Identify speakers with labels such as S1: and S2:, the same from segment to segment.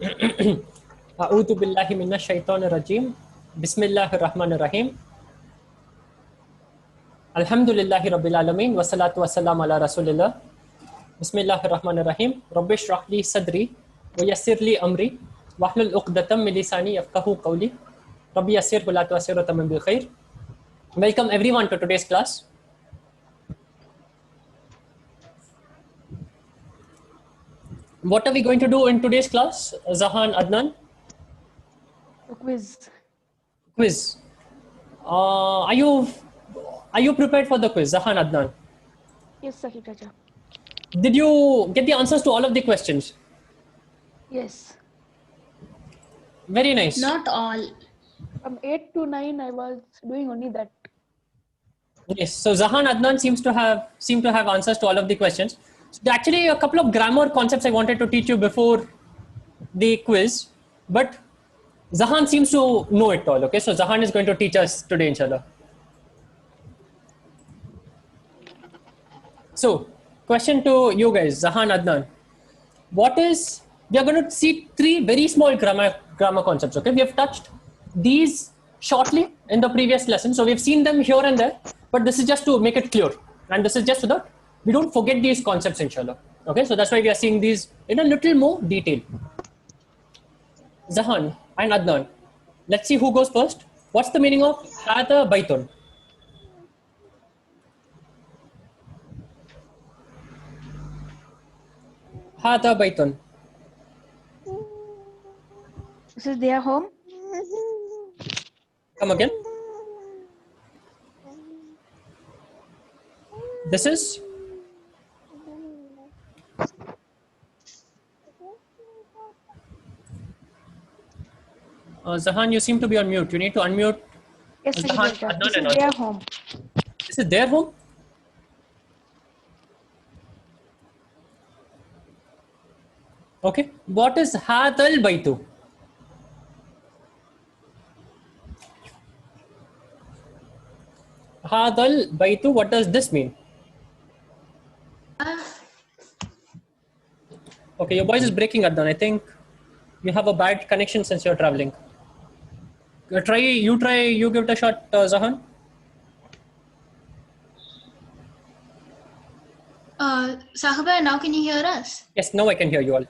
S1: A'udhu billahi minash shaitanir rajim. Bismillahir rahmanir rahim. Alhamdulillahi rabbil alamin. Wassalatu wassalamu ala rasulillah. Bismillahir rahmanir rahim. Rabbi shrah li sadri wa yassir li amri wahlul 'uqdatam min lisani yafqahu qawli. Rabbi yassir wa la tu'assir wa tamam bil khair. Welcome everyone to today's class. What are we going to do in today's class, Zahan, Adnan?
S2: A quiz.
S1: Quiz. Are you prepared for the quiz, Zahan, Adnan?
S2: Yes, Sakib Chacha.
S1: Did you get the answers to all of the questions?
S2: Yes.
S1: Very nice.
S3: Not all.
S2: From 8 to 9, I was doing only that.
S1: Yes. So Zahan, Adnan seem to have answers to all of the questions. So actually, a couple of grammar concepts I wanted to teach you before the quiz, but Zahan seems to know it all. Okay, so Zahan is going to teach us today, inshallah. So, question to you guys, Zahan, Adnan. We are going to see three very small grammar concepts. Okay, we have touched these shortly in the previous lesson, so we've seen them here and there, but this is just to make it clear, and this is just so that we don't forget these concepts, inshallah. Okay, so that's why we are seeing these in a little more detail. Zahan and Adnan, let's see who goes first. What's the meaning of Hada Baitun? Hada Baitun.
S2: This is their home.
S1: Come again. This is Zahan, you seem to be on mute. You need to unmute.
S2: Yes,
S1: Zahan,
S2: Sakib Chacha.
S1: Adnan
S2: This
S1: and
S2: is their
S1: Adnan.
S2: home.
S1: This is their home? Okay. What is Hadal Baitu? Hadal Baitu, what does this mean? Okay, your voice is breaking, Adnan. I think you have a bad connection since you're traveling. You give it a shot, Zahan.
S3: Sahiba, now can you hear us?
S1: Yes, now I can hear you all.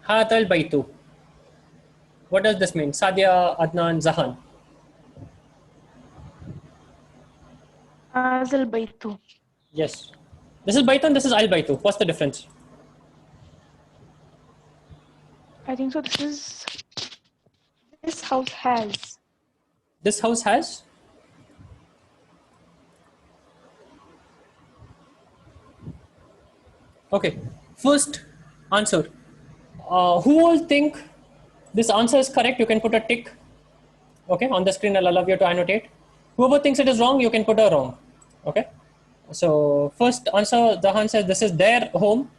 S1: Hadal Baitu. What does this mean? Sadia, Adnan, Zahan.
S2: Azal Baitu.
S1: Yes. This is Baitun, this is Al Baitu. What's the difference?
S2: I think so. This house has.
S1: This house has? Okay. First answer. Who all think this answer is correct? You can put a tick. Okay, on the screen I'll allow you to annotate. Whoever thinks it is wrong, you can put a wrong. Okay. So first answer, Zahan says this is their home.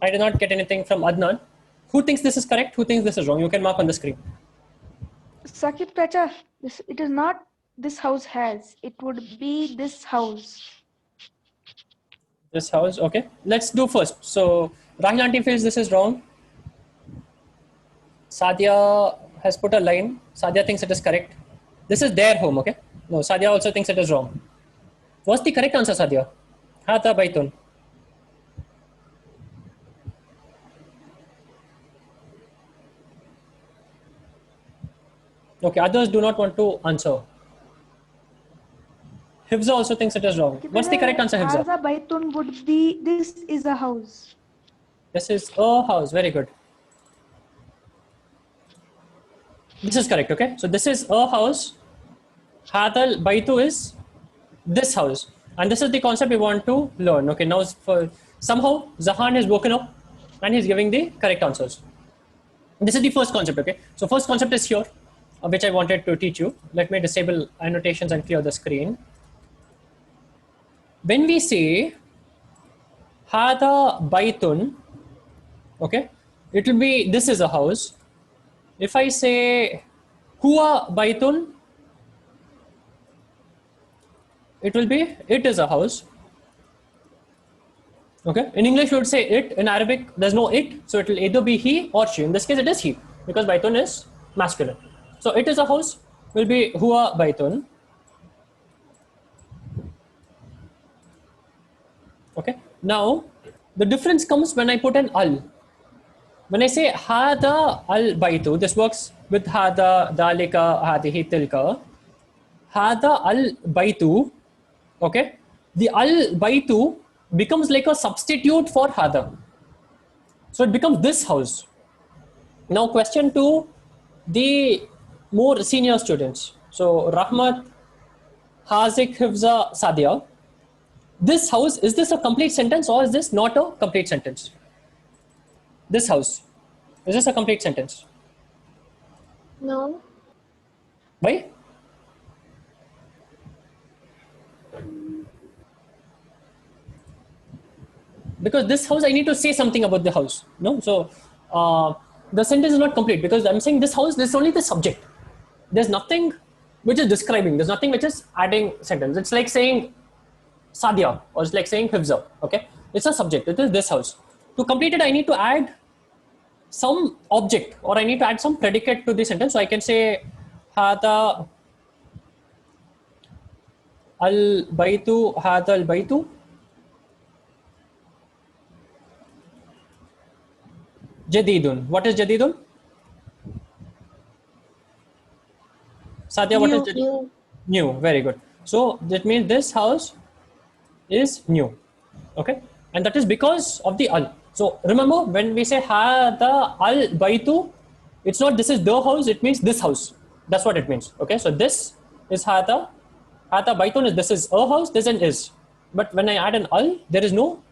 S1: I did not get anything from Adnan. Who thinks this is correct? Who thinks this is wrong? You can mark on the screen.
S2: Sakib Chacha, it is not this house has. It would be this house.
S1: This house, okay. Let's do first. So Rahil auntie feels this is wrong. Sadia has put a line. Sadia thinks it is correct. This is their home, okay? No, Sadia also thinks it is wrong. What's the correct answer, Sadia? Hada Baitun. Okay, others do not want to answer. Hifza also thinks it is wrong. What's the correct answer, Hifza?
S2: Haza Baitun would be this is a house.
S1: This is a house. Very good. This is correct, okay? So this is a house. Hadal Baitu is this house. And this is the concept we want to learn. Okay, now somehow Zahan has woken up and he's giving the correct answers. This is the first concept, okay? So first concept is here, which I wanted to teach you. Let me disable annotations and clear the screen. When we say Hada Baitun, okay, it will be this is a house. If I say Huwa Baitun, it will be it is a house. Okay, in English we would say it. In Arabic, there's no it, so it will either be he or she. In this case, it is he because baitun is masculine. So it is a house will be huwa baitun. Okay. Now the difference comes when I put an al. When I say hada al baitu, this works with hada, dalika, hadihi, tilka. Hada al baitu, okay? The al baitu becomes like a substitute for hada. So it becomes this house. Now, question to the more senior students. So, Rahmat, Hazik, Hifza, Sadia. This house, is this a complete sentence or is this not a complete sentence? This house, is this a complete sentence?
S4: No.
S1: Why? Because this house, I need to say something about the house. No, so the sentence is not complete because I'm saying this house. This is only the subject. There's nothing which is describing. There's nothing which is adding sentence. It's like saying Sadia or it's like saying Hifza. Okay, it's a subject. It is this house. To complete it, I need to add some object or I need to add some predicate to the sentence. So I can say Hada al baitu, Hada al baitu. Jadidun. What is Jadidun? Satya, what is
S4: New.
S1: new? Very good. So that means this house is new. Okay. And that is because of the al. So remember when we say hada al baitu, it's not this is the house, it means this house. That's what it means. Okay. So this is hada. Hada baitun is this is a house, this an is. But when I add an al, there is no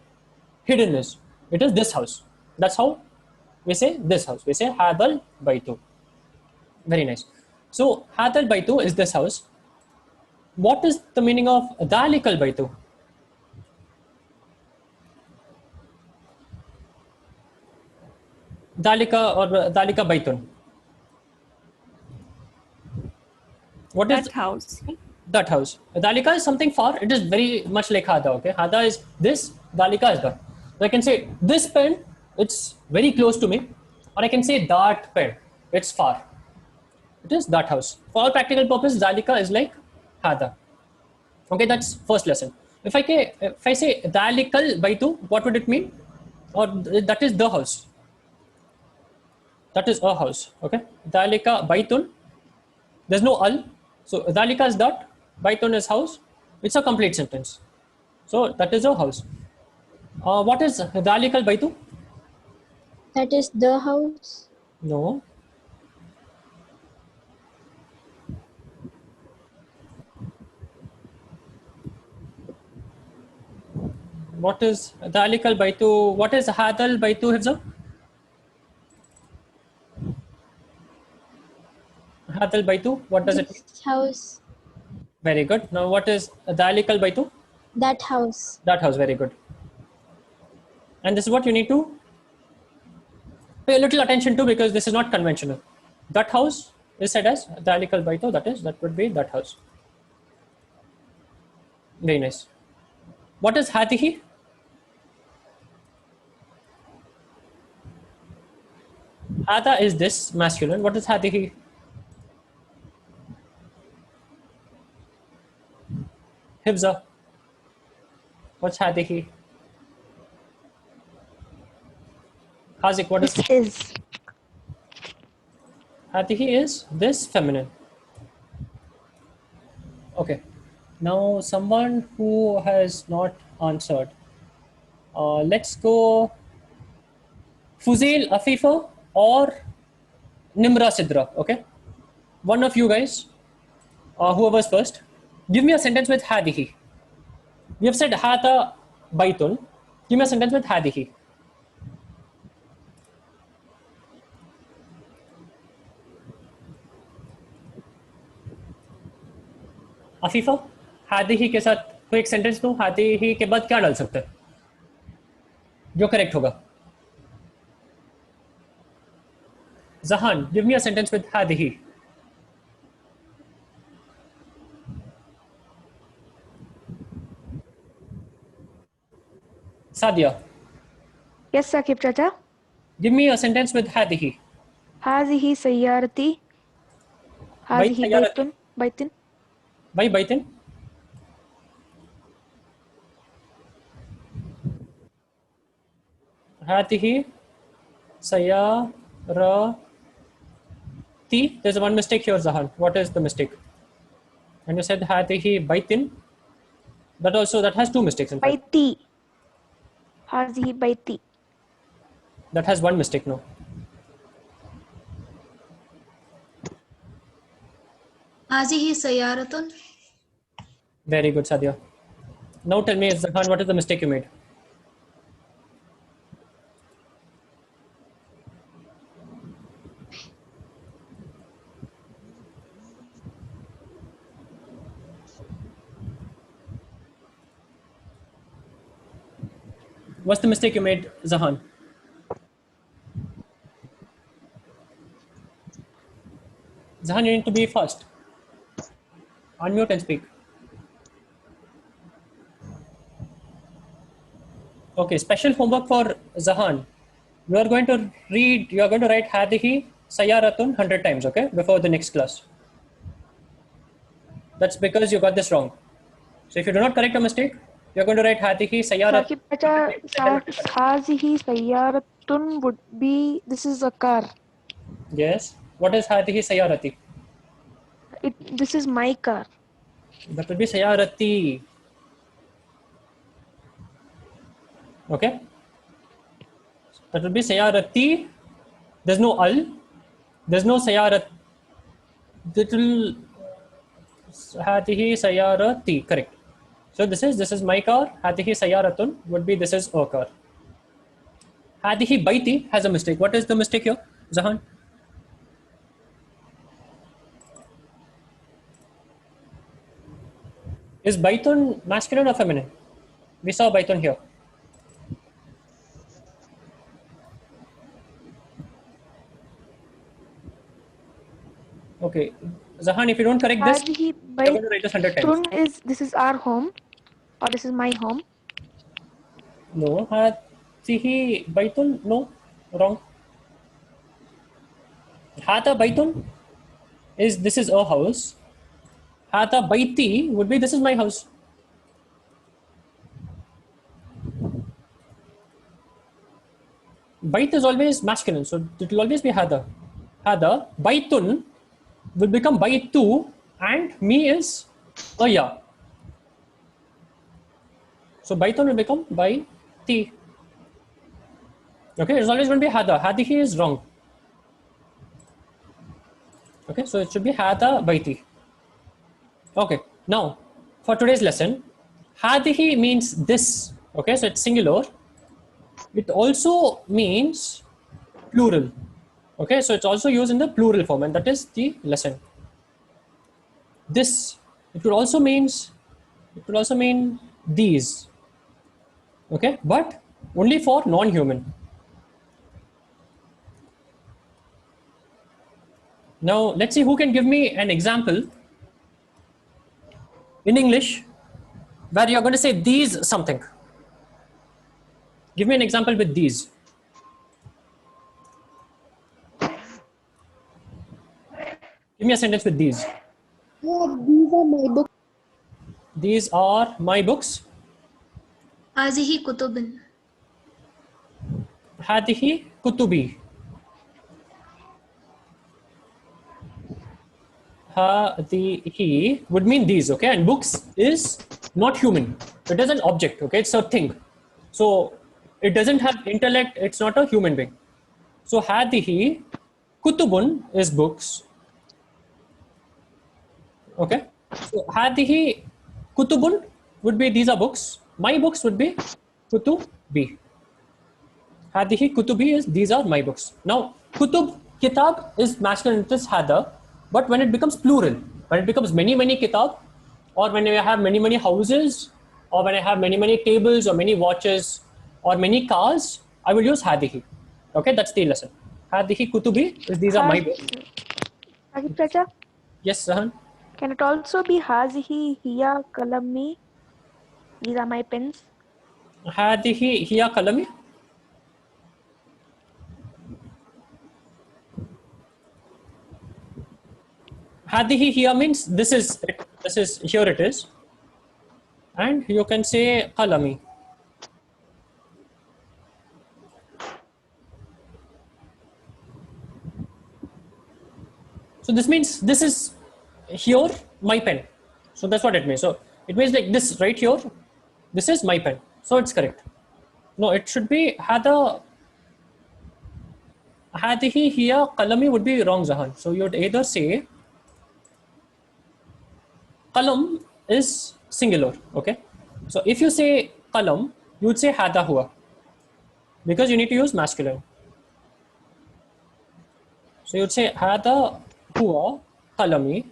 S1: hiddenness. It is this house. That's how we say this house. We say hadal baitu. Very nice. So hadal baitu is this house. What is the meaning of dalikal baitu? Dalika or dalika baitun. What is
S5: That house.
S1: that house? Dalika is something far. It is very much like hada. Okay, hada is this. Dalika is that. So I can say this pen. It's very close to me, or I can say that pen. It's far. It is that house. For all practical purposes, dalika is like hada. Okay, that's first lesson. If I say dalikal baitu, what would it mean? Or that is the house. That is a house. Okay, dalika baitun. There's no al. So dalika is that. Baitun is house. It's a complete sentence. So that is a house. What is dalikal baitu?
S4: That is the house.
S1: No. What is dalikal baitu? What is hadal baitu, Hifza? Hadal baitu. What does it mean?
S4: This house.
S1: Very good. Now what is dalikal baitu?
S4: That house.
S1: That house. Very good. And this is what you need to pay a little attention to because this is not conventional. That house is said as dalikal baitu. That would be that house. Very nice. What is hatihi? Hada is this masculine. What is hatihi? Hifza. What's hatihi? Hazik, what is
S2: It is.
S1: hatihi is this feminine. Okay. Now someone who has not answered. Let's go Fuzail Afifa or Nimra Sidra. Okay. One of you guys, whoever's first, give me a sentence with hadihi. We have said hata baitun. Give me a sentence with hadihi. Afifa हादिही के साथ कोई एक sentence दो हादिही के बाद क्या डाल सकते हैं जो करेक्ट होगा जहान give me a sentence with हादिही Sadia,
S2: Yes, Sakib Chacha.
S1: give me a sentence with هذه.
S2: هذه سيارتي.
S1: By
S2: هذه
S1: سيارتي.
S2: بيت.
S1: By بيت. هذه سيارتي. There's one mistake here, Zahan. What is the mistake? And you said هذه بيت. That has two mistakes in fact.
S2: بيتي. هذه بيتي.
S1: That has one mistake, no.
S3: هذه سيارة.
S1: Very good, Sadia. Now tell me, Zahan, what is the mistake you made? What's the mistake you made, Zahan? Zahan, you need to be fast. Unmute and speak. Okay, special homework for Zahan. You are going to write Hadihi Sayaratun 100 times, okay, before the next class. That's because you got this wrong. So if you do not correct a mistake, you're going to write Hadihi Sayaratun.
S2: Sakib Chacha, هذه سيارة would be, this is a car.
S1: Yes. What is Hadihi Sayarati?
S2: This is my car.
S1: That will be Sayarati. Okay. That will be Sayarati. There's no al. There's no Sayarat. That will Hadihi Sayarati. Correct. So this is my car. Hadihi Sayaratun would be this is a car. Hadihi Baiti has a mistake. What is the mistake here, Zahan? Is Baitun masculine or feminine? We saw Baitun here. Okay. Zahan, if you don't correct this,
S2: هذه
S1: you're going to write this 100 times.
S2: this is our home, or this is my home.
S1: No. Hadihi Baitun? No. Wrong. Hata Baitun this is a house. Hata Baiti would be this is my house. Bait is always masculine, so it will always be Hada. Hada. Baitun will become Baitu, and me is ya. So Baitun will become Baiti. Okay, it's always going to be Hada. Hadihi is wrong. Okay, so it should be Hada Baiti. Okay, now for today's lesson, Hadihi means this. Okay, so it's singular. It also means plural. Okay, so it's also used in the plural form, and that is the lesson. This, it could also mean these. Okay, but only for non-human. Now let's see who can give me an example in English where you're going to say these something. Give me an example with these. Give me a sentence with these.
S4: These are my books.
S1: These are my books.
S3: هذه كتب.
S1: هذه كتبي. Hadihi would mean these, okay? And books is not human. It is an object, okay? It's a thing. So it doesn't have intellect. It's not a human being. So hadihi kutubun is books. Okay? So hadihi kutubun would be these are books. My books would be kutubi. Hadihi kutubi is these are my books. Now kutub, kitab is masculine, it is hada. But when it becomes plural, when it becomes many kitab, or when I have many houses, or when I have many tables, or many watches, or many cars, I will use hadihi. Okay, that's the lesson. Hadihi kutubi is these are my books.
S2: Sakib Chacha,
S1: Yes, Sahan.
S2: can it also be هذه هي قلمي? These are my pens.
S1: هذه هي قلمي. هذه here means this is here it is, and you can say قلمي. So this means this is here my pen. So that's what it means. So it means like this right here. This is my pen. So it's correct. No, it should be هذه here قلمي would be wrong, Zahan. So you'd either say qalam is singular. Okay. So if you say qalam, you would say hada hua, because you need to use masculine. So you would say hada hua qalami,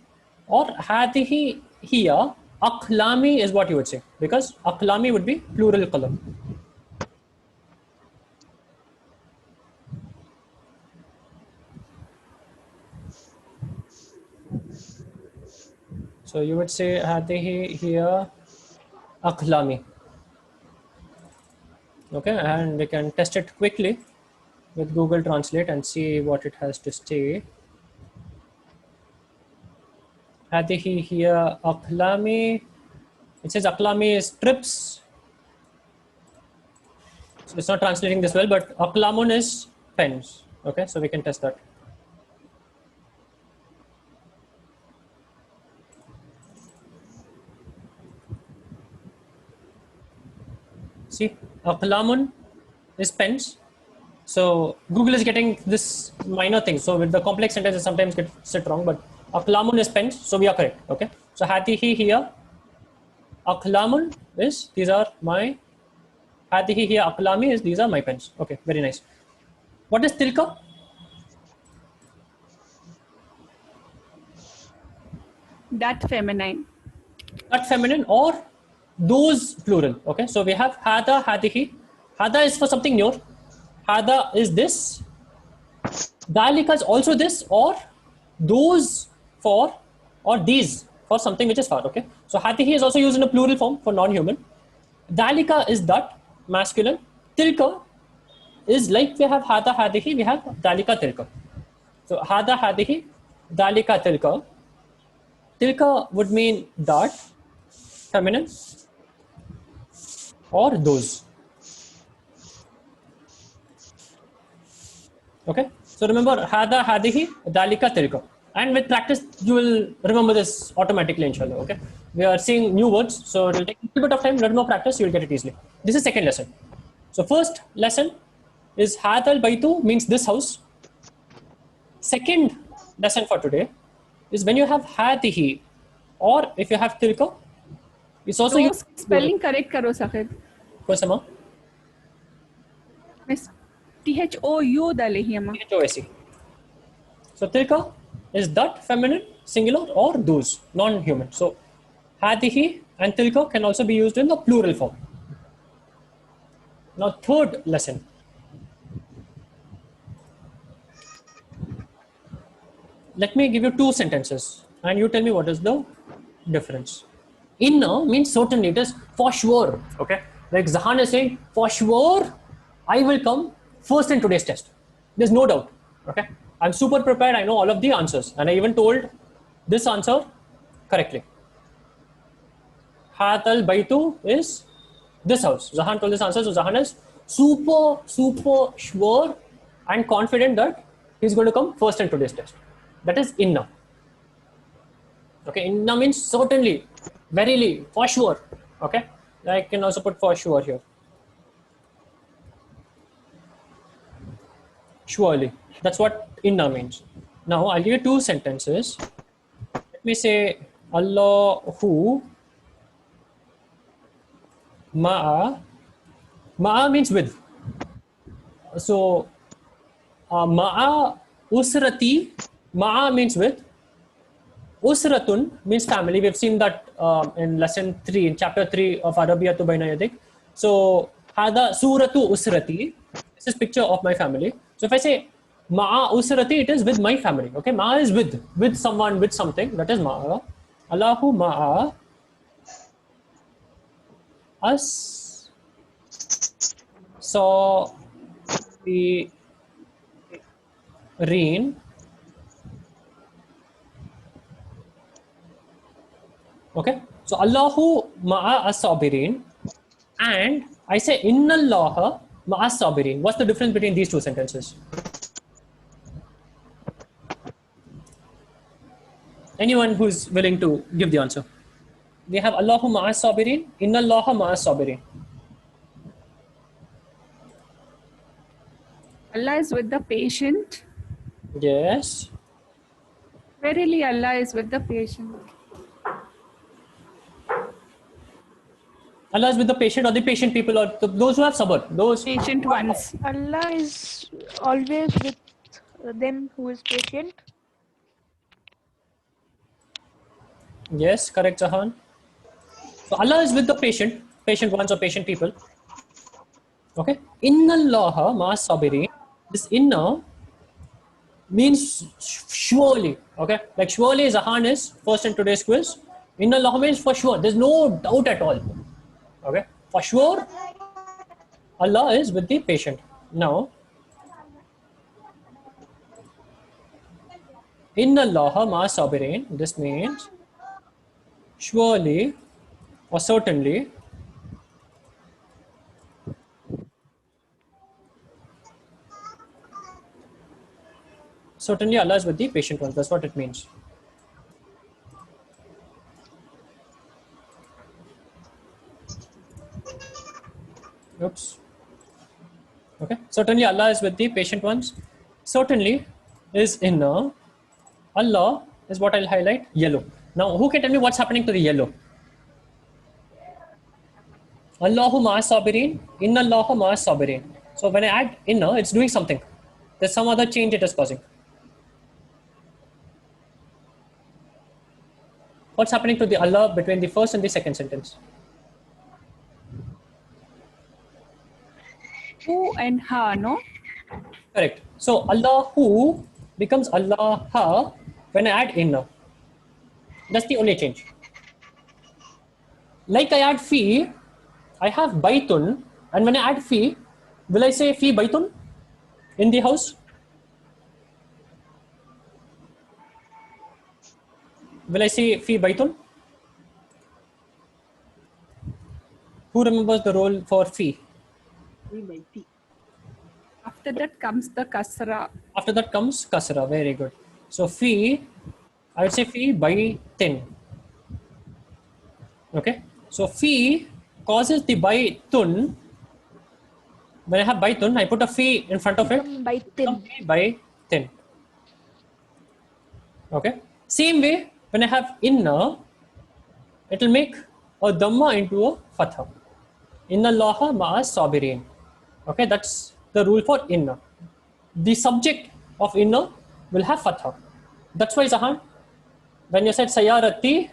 S1: or hadihi hiya aqlami is what you would say, because aqlami would be plural qalam. So you would say hadihi hiya aqlami. Okay, and we can test it quickly with Google Translate and see what it has to say. Hadihi hiya aqlami. It says aqlami is trips. So it's not translating this well, but aqlamun is pens. Okay, so we can test that. See, aqlamun is pens. So Google is getting this minor thing. So with the complex sentences sometimes get it wrong, but aqlamun is pens, so we are correct. Okay. So hadihi here, aqlamun is these are my, hadihi here aqlami is these are my pens. Okay, very nice. What is tilka?
S5: That feminine.
S1: That feminine or those plural. Okay, so we have hada, hadihi. Hada is for something new. Hada is this. Dalika is also this, or those for, or these for something which is far. Okay, so hadihi is also used in a plural form for non-human. Dalika is that, masculine. Tilka is like we have hada, hadihi, we have dalika, tilka. So hada, hadihi, dalika, tilka. Tilka would mean that, feminine, or those. Okay, so remember hada, hadihi, dalika, tilka. And with practice, you will remember this automatically, inshallah. Okay, we are seeing new words, so it will take a little bit of time. Little more practice, you will get it easily. This is second lesson. So first lesson is hadal baitu means this house. Second lesson for today is when you have hadihi, or if you have tilka, it's also
S5: तो spelling correct करो साकिब.
S1: कौन सा माँ?
S5: Miss THOU डाले ही अम्मा.
S1: THOSE. So tilka is that, feminine, singular, or those, non-human. So hadihi and tilka can also be used in the plural form. Now third lesson. Let me give you two sentences and you tell me what is the difference. Inna means certainly, it is for sure. Okay, like Zahan is saying, for sure I will come first in today's test. There's no doubt. Okay, I'm super prepared. I know all of the answers, and I even told this answer correctly. Hatal Baitu is this house. Zahan told this answer, so Zahan is super sure and confident that he's going to come first in today's test. That is inna. Okay, inna means certainly, verily, for sure. Okay, I can also put for sure here. Surely, that's what inna means. Now I'll give you two sentences. Let me say Allahu ma'a. Ma'a means with. So ma'a usrati. Ma'a means with. Usratun means family. We've seen that in lesson 3, in chapter 3 of Arabiyatu Baina Yadik. So hada suratu usrati. This is picture of my family. So if I say ma'a usrati, it is with my family. Okay, ma'a is with someone, with something. That is ma'a. Allahu ma'a us saw the rain. Okay, so Allahu ma'a as-sabirin, and I say inna Allaha ma'a as-sabirin. What's the difference between these two sentences? Anyone who's willing to give the answer. We have Allahu ma'a as-sabirin, inna Allaha ma'a as-sabirin.
S5: Allah is with the patient.
S1: Yes.
S5: Verily, Allah is with the patient.
S1: Allah is with the patient, or the patient people, or those who have sabr. Those.
S5: Patient ones.
S2: Allah is always with them who is patient.
S1: Yes, correct, Jahan. So Allah is with the patient ones or patient people. Okay. Inna Allaha ma'as sabirin. This inna means surely. Okay. Like surely Zahan is first in today's quiz. Inna Allaha means for sure. There's no doubt at all. Okay. For sure, Allah is with the patient. Now, Inna Allaha ma'as sabirin. This means surely or certainly Allah is with the patient ones. That's what it means. Oops. Okay. Certainly Allah is with the patient ones. Certainly is inna. Allah is what I'll highlight, yellow. Now, who can tell me what's happening to the yellow? Allahu ma'as sabirin, inna Allaha ma'as sabirin. So when I add inna, it's doing something. There's some other change it is causing. What's happening to the Allah between the first and the second sentence?
S5: Who and ha, no?
S1: Correct. So Allahu becomes Allah when I add inna. That's the only change. Like I add fi, I have baitun, and when I add fi, will I say fi baitun in the house? Will I say fi baitun? Who remembers the role for fi?
S5: After that comes the kasra.
S1: After that comes kasra. Very good. So fi, I would say fi baitin. Okay. So fi causes the baitun. When I have baitun, I put a fi in front of it.
S2: Baitin.
S1: Baitin. Okay. Same way, when I have inna, it will make a dhamma into a fatha. Inna Allaha ma'as sabirin. Okay, that's the rule for inna. The subject of inna will have fatha. That's why, Zahan, when you said sayarati,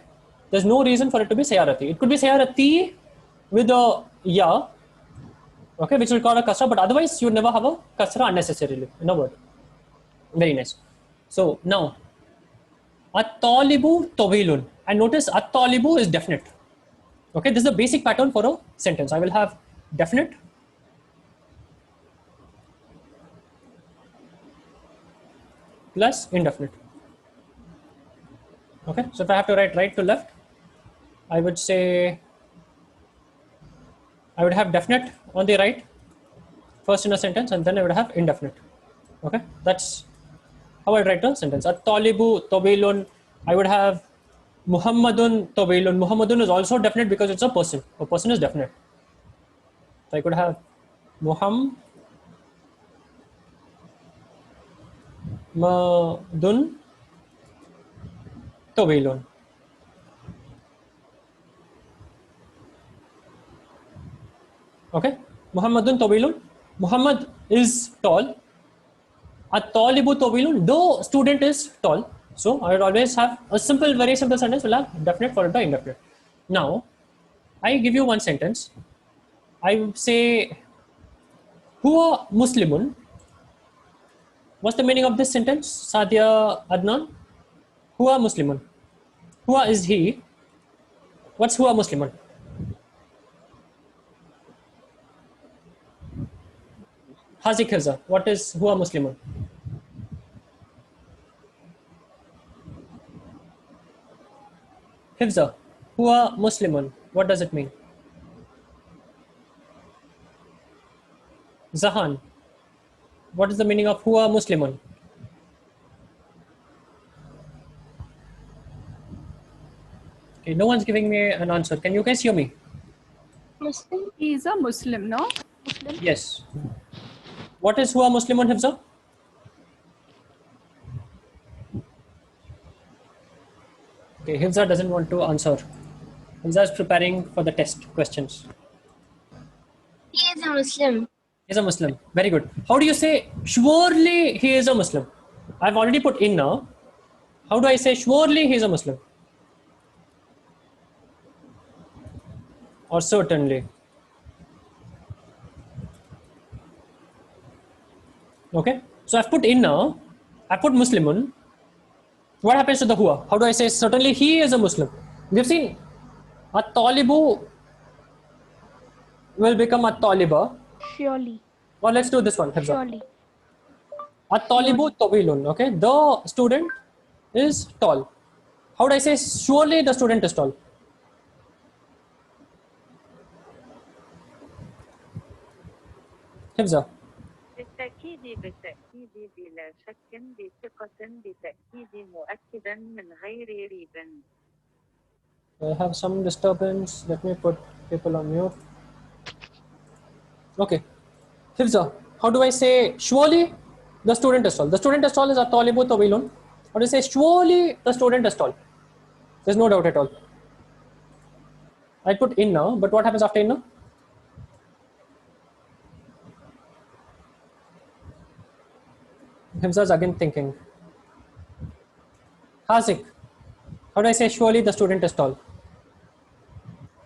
S1: there's no reason for it to be sayarati. It could be sayarati with a ya, okay, which will call a kasra, but otherwise you never have a kasra unnecessarily in a word. Very nice. So now, at-talibu tawilun. And notice at-talibu is definite. Okay, this is the basic pattern for a sentence. I will have definite, plus indefinite. Okay, so if I have to write right to left, I would say I would have definite on the right first in a sentence, and then I would have indefinite. Okay, that's how I write a sentence. At-talibu tawilun. I would have Muhammadun tawilun. Muhammadun is also definite because it's a person. A person is definite. So I could have Muhammadun tawilun. Okay, Muhammadun tawilun. Muhammad is tall. At-talibu tawilun. Though student is tall. So I would always have a simple, very simple sentence will have definite followed by indefinite. Now, I give you one sentence. I would say, Huwa Muslimun. What's the meaning of this sentence? Sadia Adnan? Huwa Muslimun. Huwa is he. What's Huwa Muslimun? Hazik Hifza, what is huwa Muslimun? Hifza, huwa Muslimun, what does it mean? Zahan, what is the meaning of huwa Muslimun? Okay, no one's giving me an answer. Can you guys hear me?
S4: Muslim.
S5: He is a Muslim, no?
S1: Yes. What is huwa Muslimun, Hifza? Okay, Hifza doesn't want to answer. Hifza is preparing for the test questions.
S4: He is a Muslim.
S1: He's a Muslim. Very good. How do you say surely he is a Muslim? I've already put in now. How do I say surely he is a Muslim? Or certainly? Okay. So I've put in now. I put Muslimun. What happens to the huwa? How do I say certainly he is a Muslim? We've seen at-talibu will become at-taliba.
S2: Surely.
S1: Well, let's do this one. Hifza.
S2: Surely.
S1: At-talibu tawilun. Okay. The student is tall. How do I say surely the student is tall? Hifza.
S6: بالتأكيد بالتأكيد بلا شك بثقة بتأكيد مؤكدا من غير ريب.
S1: I have some disturbance. Let me put people on mute. Okay. Hifza, how do I say surely the student is tall? The student is tall is at-talibu tawilun. How do I say surely the student is tall? There's no doubt at all. I put in now, but what happens after in now? Hifza is again thinking. Hazik, how do I say surely the student is tall?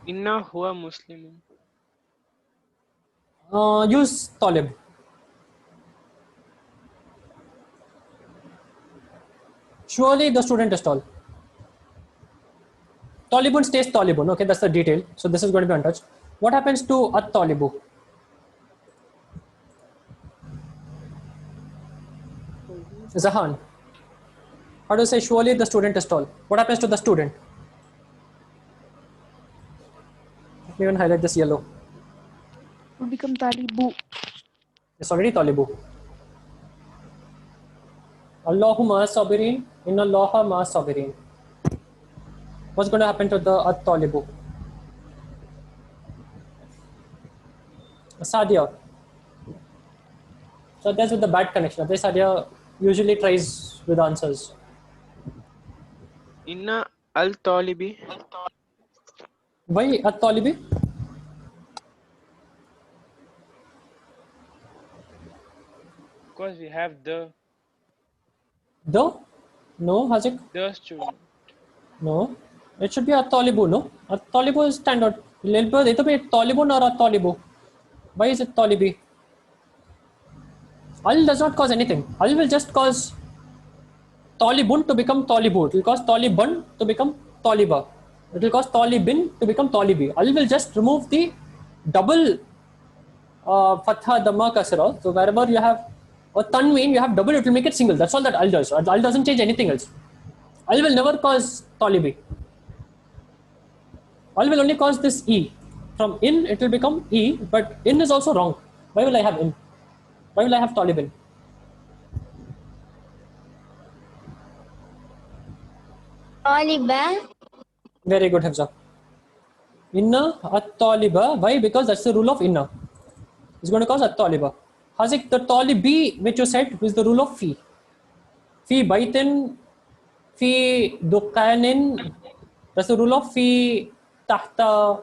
S7: Inna huwa Muslimun.
S1: Use talib. Surely the student is tall. Talibun stays talibun. Okay, that's the detail. So this is going to be untouched. What happens to at-talibu? Zahan, how do you say surely the student is tall? What happens to the student? Let me even highlight this yellow.
S2: Will become talibu.
S1: It's already talibu. Allahu ma'as sabirin, inna Allaha ma'as sabirin. What's going to happen to the at-talibu? Sadia. So that's with the bad connection. This Sadia usually tries with answers.
S7: Inna al-talibi.
S1: Why at-talibi?
S7: Because we have the
S1: No, Hazik.
S7: student.
S1: No, it should be at-talibu. No, at-talibu is standard. It to be talibun or at-talibu. Why is it talibi? Al does not cause anything. Al will just cause talibun to become talibu. It will cause taliban to become taliba. It will cause talibin to become talibi. Al will just remove the double fatha, dhamma, kasra. So wherever you have a tanween, you have double, it will make it single. That's all that al does. Al doesn't change anything else. Al will never cause talibi. Al will only cause this e. From in, it will become e, but in is also wrong. Why will I have in? Why will I have talibin?
S4: Taliban.
S1: Very good, Hafsa. Inna at-taliba. Why? Because that's the rule of inna. It's going to cause at-taliba. Hazik, the talibi which you said is the rule of fi. Fi baitin, fi dukanin. That's the rule of fi tahta,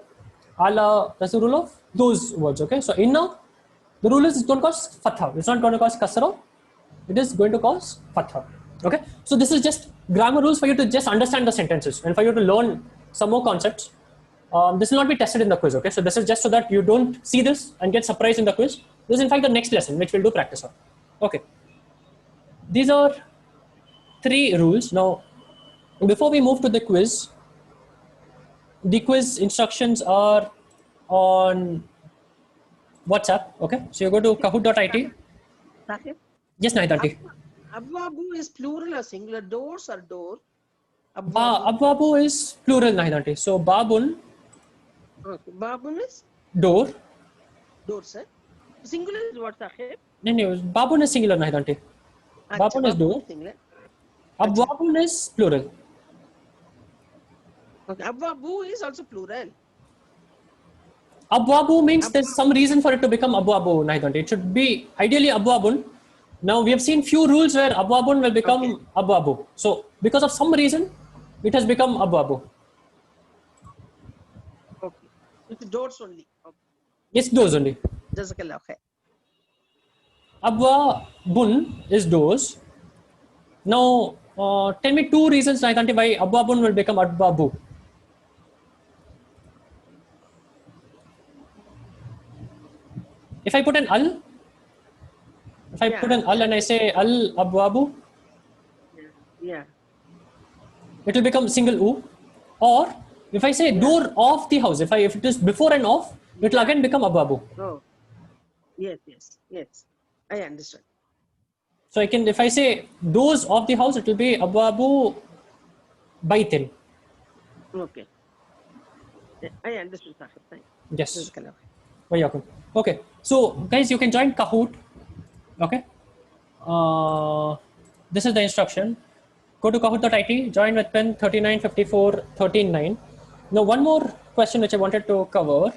S1: ala. That's the rule of those words. Okay. So inna, the rule is it's going to cause fatha. It's not going to cause kasra. It is going to cause fatha. Okay. So this is just grammar rules for you to just understand the sentences and for you to learn some more concepts. This will not be tested in the quiz. Okay. So this is just so that you don't see this and get surprised in the quiz. This is in fact the next lesson which we'll do practice on. Okay. These are 3 rules. Now, before we move to the quiz instructions are on WhatsApp. Okay. So you go to kahoot.it
S8: Sahib,
S1: Yes, Naidanti.
S8: Abwabu is plural or singular? Doors or door?
S1: Abwabu is plural, Naidanti. So babun,
S8: Okay. Babun is
S1: door.
S8: door, sir. Singular is what, Sahib?
S1: No, babun is singular, Naidanti. Babun is door.
S8: Singular.
S1: Abwabun is plural.
S8: Okay. Abwabu is also plural.
S1: Abwabu means there's some reason for it to become Abwabu, Naidanti. It should be ideally Abwabun. Now we have seen few rules where Abwabun will become Abwabu. So because of some reason, it has become Abwabu.
S8: Okay. It's doors only. Okay.
S1: Yes, doors only.
S8: Jazakallah khair.
S1: Abwabun is doors. Now tell me two reasons, Naidanti, why Abwabun will become Abwabu. If I put an al, put an al and I say al abwabu,
S8: Yeah.
S1: it will become single u. Or if I say door of the house, if it is before and of, it will again become abwabu.
S8: Oh. Yes. I understand.
S1: So if I say doors of the house, it will be abwabu baitin.
S8: Okay. I understood, Sahib. Thank you.
S1: Yes.
S8: Jazakallah khair.
S1: Welcome. Okay. So guys, you can join Kahoot. Okay. This is the instruction. Go to kahoot.it, join with pin 3954139. Now one more question which I wanted to cover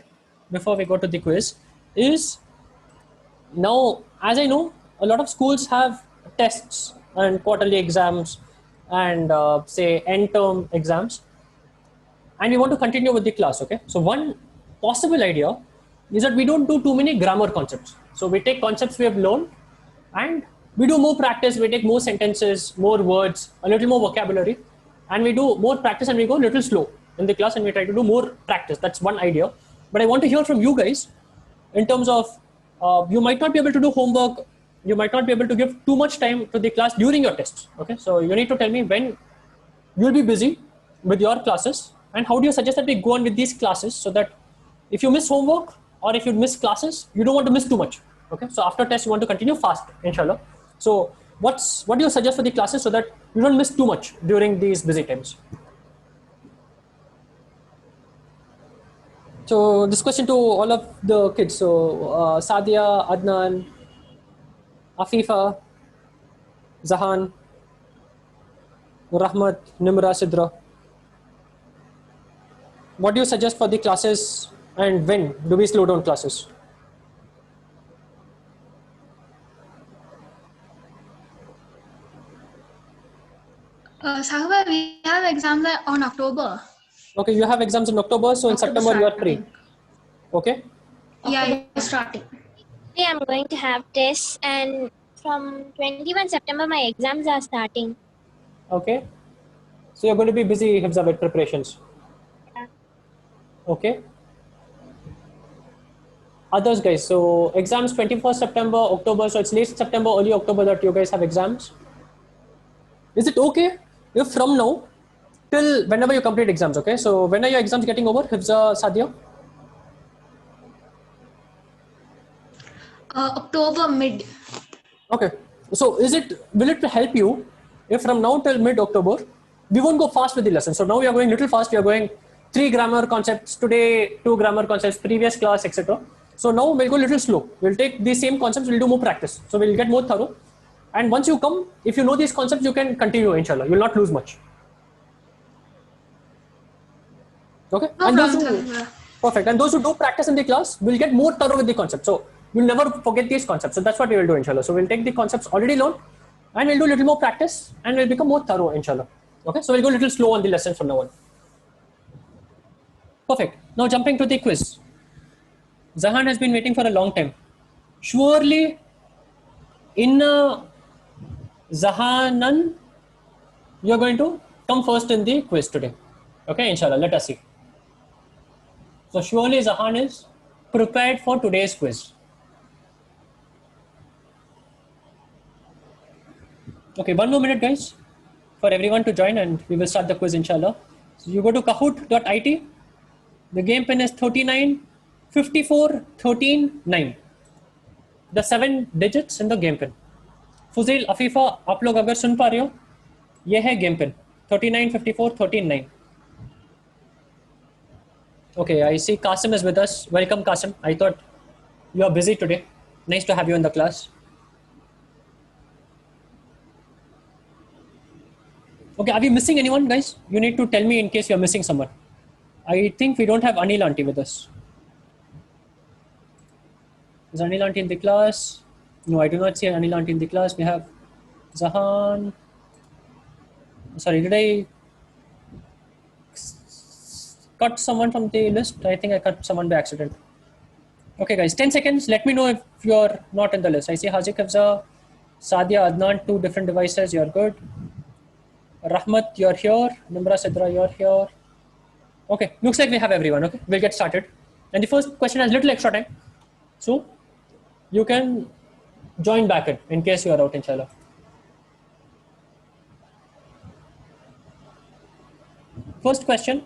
S1: before we go to the quiz is, now as I know, a lot of schools have tests and quarterly exams and say end term exams, and we want to continue with the class. Okay. So one possible idea is that we don't do too many grammar concepts. So we take concepts we have learned and we do more practice. We take more sentences, more words, a little more vocabulary, and we do more practice and we go a little slow in the class and we try to do more practice. That's one idea. But I want to hear from you guys in terms of you might not be able to do homework. You might not be able to give too much time to the class during your tests. Okay. So you need to tell me when you'll be busy with your classes and how do you suggest that we go on with these classes so that if you miss homework, or if you miss classes, you don't want to miss too much. Okay, so after test, you want to continue fast, inshallah. So what do you suggest for the classes so that you don't miss too much during these busy times? So this question to all of the kids. So Sadia, Adnan, Afifa, Zahan, Rahmat, Nimra, Sidra. What do you suggest for the classes? And when do we slow down classes?
S3: Sahiba, we have exams on October.
S1: Okay, you have exams in October, so in September you are free. Okay?
S3: Yeah, it's starting.
S4: I'm going to have tests, and from 21 September my exams are starting.
S1: Okay. So you're going to be busy, Hifza, with preparations.
S4: Yeah.
S1: Okay. Others guys, so exams 21st September, October, so it's late September, early October that you guys have exams. Is it okay if from now till whenever you complete exams, okay? So when are your exams getting over, Hifza, Sadia?
S3: October mid.
S1: Okay. So will it help you if from now till mid-October, we won't go fast with the lesson. So now we are going little fast, we are going 3 grammar concepts today, 2 grammar concepts, previous class, etc. So now we'll go a little slow. We'll take these same concepts, we'll do more practice. So we'll get more thorough. And once you come, if you know these concepts, you can continue, inshallah. You will not lose much. Okay?
S3: No
S1: and those
S3: problem,
S1: who,
S3: sir.
S1: perfect. And those who do practice in the class will get more thorough with the concept. So you'll never forget these concepts. So that's what we will do, inshallah. So we'll take the concepts already learned and we'll do a little more practice and we'll become more thorough, inshallah. Okay? So we'll go a little slow on the lesson from now on. Perfect. Now jumping to the quiz. Zahan has been waiting for a long time. Surely, in Zahanan, you are going to come first in the quiz today. Okay, inshallah. Let us see. So surely Zahan is prepared for today's quiz. Okay, 1 more minute, guys, for everyone to join, and we will start the quiz, inshallah. So you go to kahoot.it. The game pin is 39 54 13 9. The 7 digits in the game pin. फुजील, Afifa, आप लोग अगर सुन पा रहे हो, ये है game pin 39, 54, 13, 9. Okay, I see Qasim is with us. Welcome, Qasim. I thought you are busy today. Nice to have you in the class. Okay, are we missing anyone, guys? You need to tell me in case you're missing someone. I think we don't have Anil Aunty with us. Is Anil Aunty in the class? No, I do not see Anil Aunty in the class. We have Zahan. Sorry, did I cut someone from the list? I think I cut someone by accident. Okay, guys, 10 seconds. Let me know if you're not in the list. I see Haziq Hafza, Sadia, Adnan, 2 different devices. You're good. Rahmat, you're here. Nimra Sidra, you're here. Okay, looks like we have everyone. Okay, we'll get started. And the first question has little extra time. So you can join back in case you are out, inshallah. First question.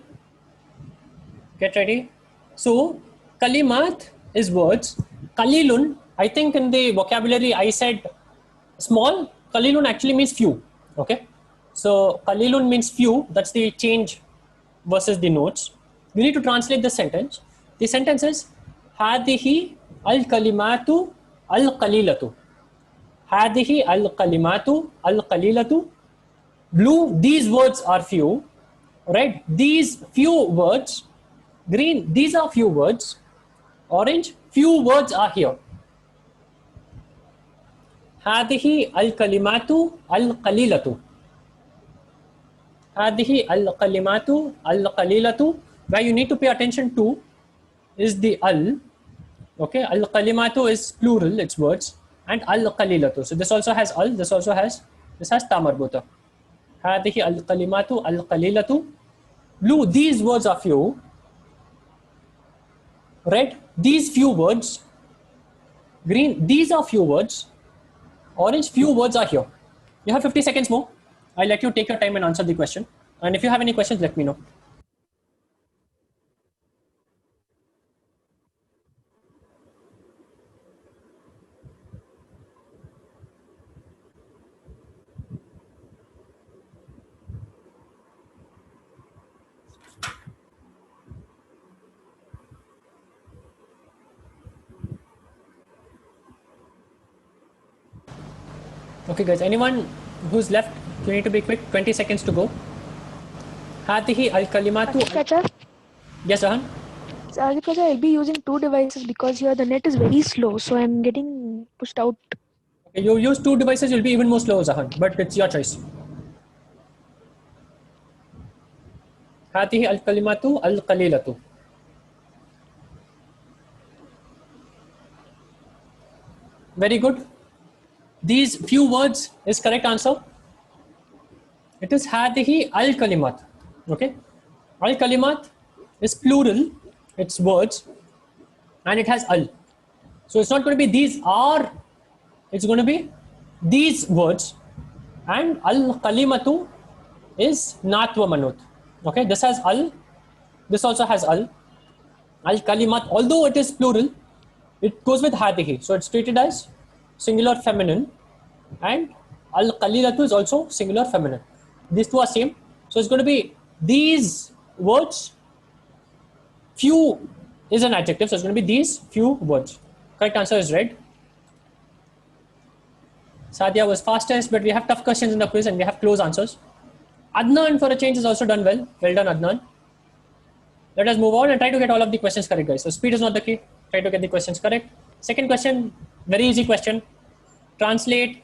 S1: Get ready. So, kalimat is words. Qalilun, I think in the vocabulary I said small. Qalilun actually means few. Okay. So, qalilun means few. That's the change versus the notes. You need to translate the sentence. The sentence is Hadihi al-kalimatu al-qalilatu. Hadihi al-kalimatu al-qalilatu. Blue, these words are few. Red, these few words. Green, these are few words. Orange, few words are here. Hadihi al-kalimatu al-qalilatu. Hadihi al-kalimatu al-qalilatu. Where you need to pay attention to is the al. Okay, al-kalimatu is plural, it's words. And al-qalilatu. So this also has al, this has ta marbuta. Hadihi al-kalimatu al-qalilatu. Blue, these words are few. Red, these few words. Green, these are few words. Orange, few words are here. You have 50 seconds more. I'll let you take your time and answer the question. And if you have any questions, let me know. Okay, guys, anyone who's left, you need to be quick. 20 seconds to go. Hadihi al-kalimatu.
S2: Teacher,
S1: Yes, Zahan?
S2: because I'll be using 2 devices because here the net is very slow, so I'm getting pushed out.
S1: Okay, you use 2 devices, you'll be even more slow, Zahan, but it's your choice. Hadihi al-kalimatu al-qalilatu. Very good. These few words is correct answer. It is hadihi al-kalimat. Okay. Al-kalimat is plural. It's words. And it has al. So it's not going to be these are. It's going to be these words. And al-kalimatu is nat wa manut. Okay. This has al. This also has al. Al-kalimat, although it is plural, it goes with hadihi. So it's treated as singular feminine, and al-qalilatu is also singular feminine. These two are same. So it's going to be these words. Few is an adjective, so it's going to be these few words. Correct answer is red. Sadia was fastest, but we have tough questions in the quiz and we have close answers. Adnan for a change has also done well. Well done, Adnan. Let us move on and try to get all of the questions correct, guys. So speed is not the key. Try to get the questions correct. Second question, very easy question. Translate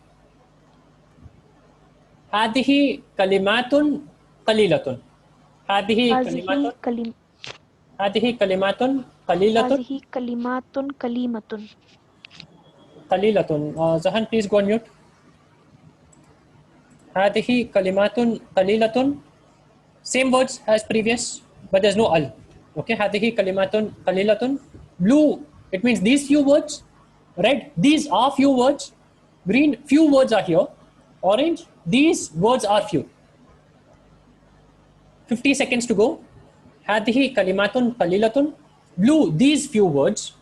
S1: Hadihi kalimatun qalilatun. Hadihi kalimatun. Hadihi kalimatun qalilatun.
S2: Hazihi kalimatun kalimatun.
S1: Qalilatun. Zahan, please go on mute. Hadihi kalimatun qalilatun. Same words as previous, but there's no al. Okay, hadihi kalimatun qalilatun. Blue, it means these few words. Red, these are few words. Green, few words are here. Orange, these words are few. 50 seconds to go. Hadihi kalimatun qalilatun. Blue, these few words.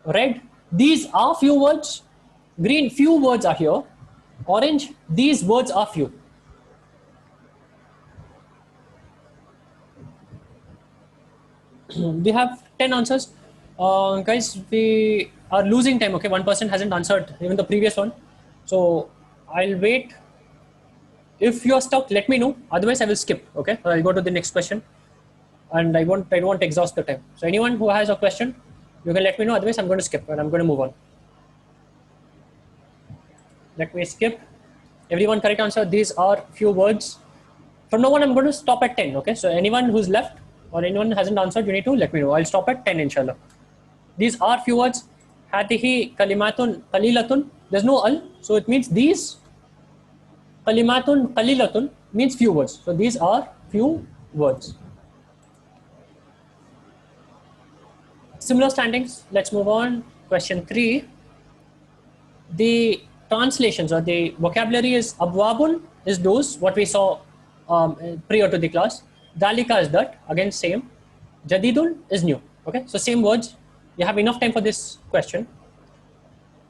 S1: Red, these are few words. Green, few words are here. Orange, these words are few. We have 10 answers. Guys, we are losing time. Okay, one person hasn't answered even the previous one. So I'll wait. If you're stuck, let me know. Otherwise, I will skip. Okay, I'll go to the next question. And I don't want to exhaust the time. So anyone who has a question, you can let me know. Otherwise, I'm going to skip and I'm going to move on. Let me skip. Everyone correct answer. These are few words. From now on, I'm going to stop at 10. Okay, so anyone who's left or anyone who hasn't answered, you need to let me know. I'll stop at 10, inshallah. These are few words. Hatihi kalimatun qalilatun. There's no al, so it means these. Kalimatun qalilatun means few words. So these are few words. Similar standings. Let's move on. Question 3. The translations or the vocabulary is abwabun is those, what we saw prior to the class. Dalika is that, again same. Jadidun is new. Okay, so same words. You have enough time for this question.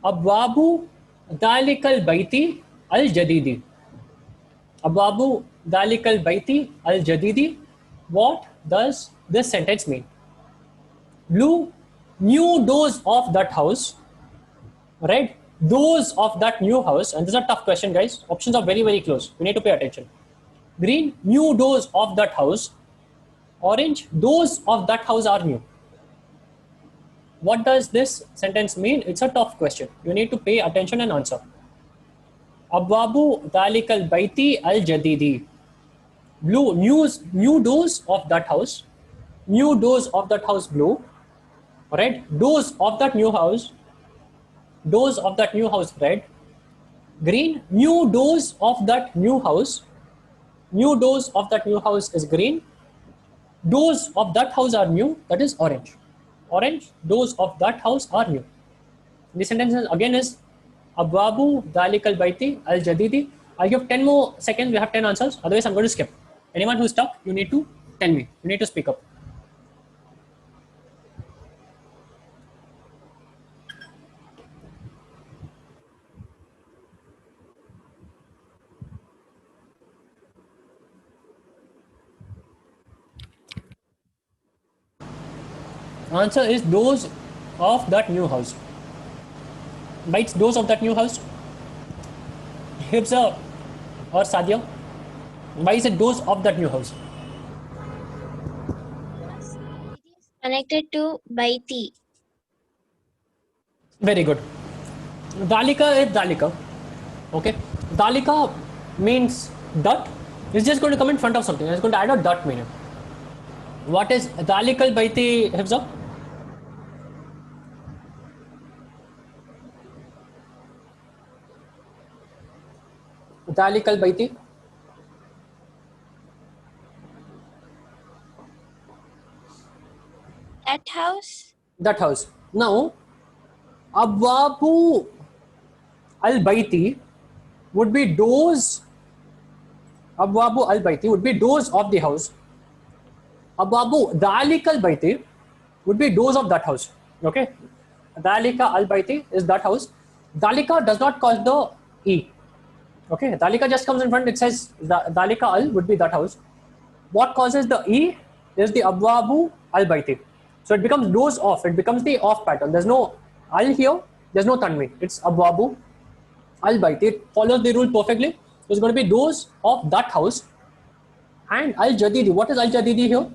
S1: Abwabu dalikal baiti al jadidi. Abwabu dalikal baiti al jadidi. What does this sentence mean? Blue, new doors of that house. Red, doors of that new house. And this is a tough question, guys. Options are very, very close. You need to pay attention. Green, new doors of that house. Orange, doors of that house are new. What does this sentence mean? It's a tough question. You need to pay attention and answer. Abwabu dalikal baiti al jadidi. Blue, new doors of that house. New doors of that house blue. Red, doors of that new house. Doors of that new house red. Green, new doors of that new house. New doors of that new house is green. Doors of that house are new, that is orange. Orange, doors of that house are new. The sentence again is Abwabu dalikal baiti al jadidi. I'll give 10 more seconds. We have 10 answers. Otherwise, I'm going to skip. Anyone who's stuck, you need to tell me. You need to speak up. Answer is those of that new house. Bites those of that new house. Hibza or Sadia. Why is it those of that new house?
S4: It is connected to Baiti.
S1: Very good. Dalika is Dalika. Okay. Dalika means that. It's just going to come in front of something. It's going to add a dot meaning. What is Dalikal Baiti, Hifza? Dalikal Baiti.
S4: That house?
S1: That house. Now, Abwabu al Baiti would be doors. Abwabu al Baiti would be doors of the house. Abwabu Dalikal Baiti would be doors of that house. Okay. Dalika al Baiti is that house. Dalika does not cause the E. Okay. Dalika just comes in front. It says Dalika al would be that house. What causes the E is the Abwabu al Baiti. So it becomes doors off. It becomes the off pattern. There's no al here. There's no tanween. It's Abwabu al Baiti. It follows the rule perfectly. So it's going to be doors of that house. And al Jadidi. What is al Jadidi here?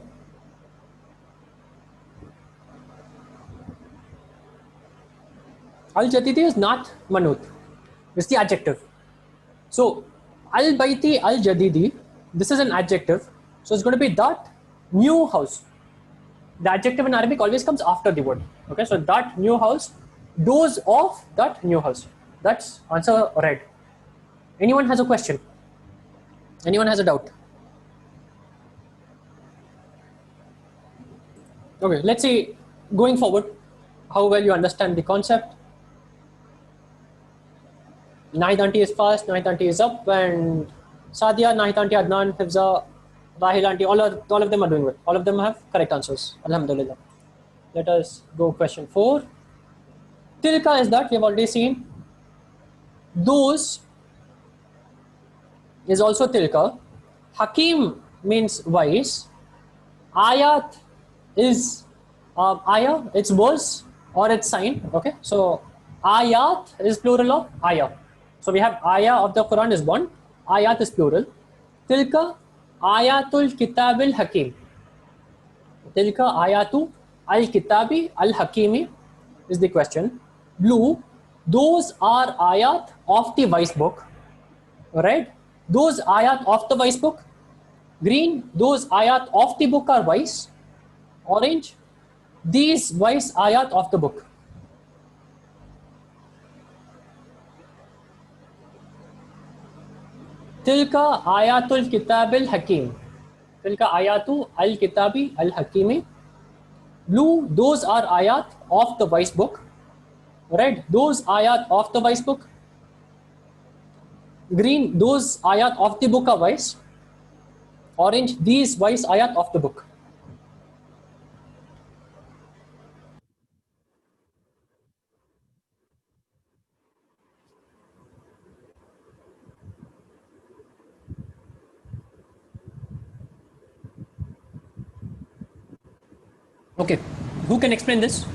S1: Al Jadidi is not manut. It's the adjective. So al Baiti al Jadidi. This is an adjective. So it's going to be that new house. The adjective in Arabic always comes after the word. Okay, so that new house, doors of that new house. That's answer right. Anyone has a question? Anyone has a doubt? Okay, let's see going forward how well you understand the concept. Nahid auntie is fast, Nahid auntie is up, and Sadia, Nahid auntie, Adnan, Hifza, Rahil auntie, all of them are doing well. All of them have correct answers. Alhamdulillah. Let us go question 4. Tilka is that we have already seen. Those is also tilka. Hakim means wise. Ayat is ayah, it's verse or its sign. Okay, so ayat is plural of ayah. So we have ayah of the Quran is one, ayat is plural. Tilka ayatul kitabil hakim. Tilka ayatu al kitabi al hakimi is the question. Blue, those are ayat of the wise book. Red, those ayat of the wise book. Green, those ayat of the book are wise. Orange, these wise ayat of the book. Tilka ayatul kitabil hakim. Tilka ayatu al kitabi al hakimi. Blue, those are ayat of the wise book. Red, those ayat of the wise book. Green, those ayat of the book are wise. Orange, these wise ayat of the book. Okay, who can explain this?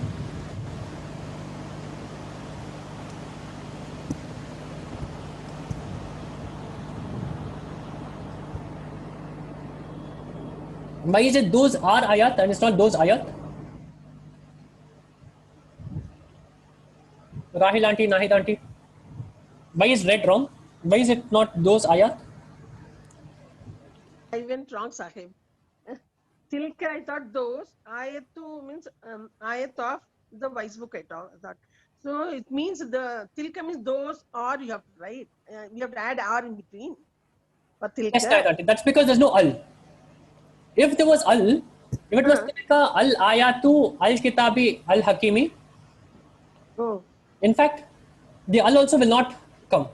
S1: Why is it those are ayat and it's not those ayat? Rahil auntie, Nahid auntie. Why is red wrong? Why is it not those ayat?
S8: I went wrong, Sahib. Tilka, I thought those. Ayatu means ayat of the wise book, I thought. So it means the tilka means those, or you have to write. You have to add R in between. But tilka.
S1: Yes, Nahid auntie. That's because there's no al. If there was al, if it was tilka al ayatu al kitabi al hakimi,
S8: Oh.
S1: in fact, the al also will not come.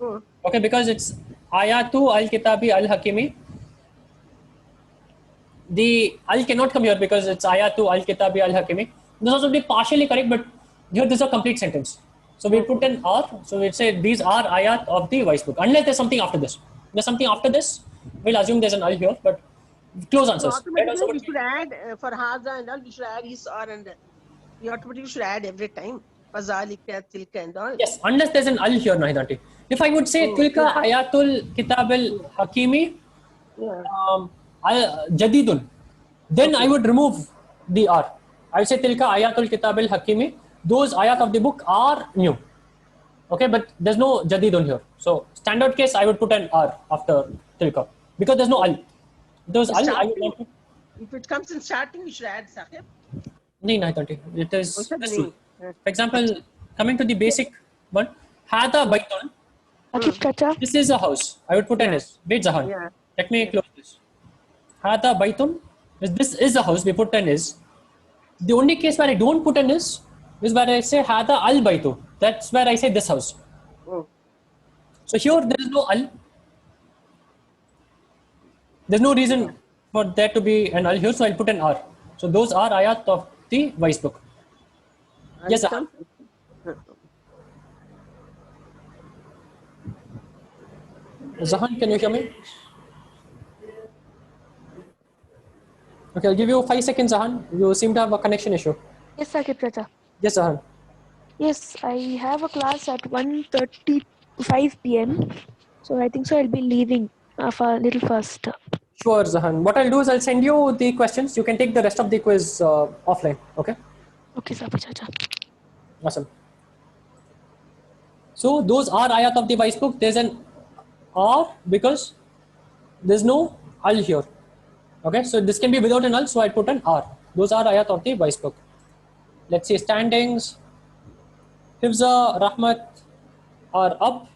S8: Oh.
S1: Okay, because it's ayatu al kitabi al hakimi. The al cannot come here because it's ayatu al kitabi al hakimi. This also be partially correct, but here this is a complete sentence. So we put an R. So we say these are ayat of the wise book. Unless there's something after this. There's something after this. We'll assume there's an al here, but close
S8: So
S1: answers.
S8: automatically we should add for Haza and all, we should add his or and you automatically should add every time. Fazalika, tilka and all.
S1: Yes, unless there's an al here, Nahid auntie. If I would say tilka ayatul kitab al hakimi jadidun, then I would remove the R. I would say tilka ayatul kitab al hakimi. Those ayat of the book are new. Okay, but there's no jadidun here. So standard case, I would put an R after tilka because there's no al. Those al, I would not put.
S8: If it comes in starting, we should add Sahib.
S1: No, Nahid auntie. It is
S8: What's that
S1: this
S8: mean?
S1: rule. For example, coming to the basic one, hada baitun.
S2: Sakib Chacha.
S1: This is a house. I would put an S. Wait, Zahan.
S8: Yeah.
S1: Let me close this. Hada baitun. This is a house. We put an S. The only case where I don't put an S is where I say hada al baitu. That's where I say this house.
S8: Oh.
S1: So here there is no al. There's no reason for there to be an al here, so I'll put an R. So those are ayat of the wise book. Yes, Zahan. Zahan, can you hear me? Okay, I'll give you 5 seconds, Zahan. You seem to have a connection issue.
S2: Yes, Sakib Chacha.
S1: Yes, Zahan.
S2: Yes, I have a class at 1:35 p.m. So I think so I'll be leaving for a little first.
S1: Sure, Zahan. What I'll do is I'll send you the questions. You can take the rest of the quiz offline. Okay?
S2: Okay, Sakib Chacha.
S1: Awesome. So those are ayat of the wise book. There's an R because there's no al here. Okay, so this can be without an al, so I put an R. Those are ayat of the wise book. Let's see standings. Hifza, Rahmat are up.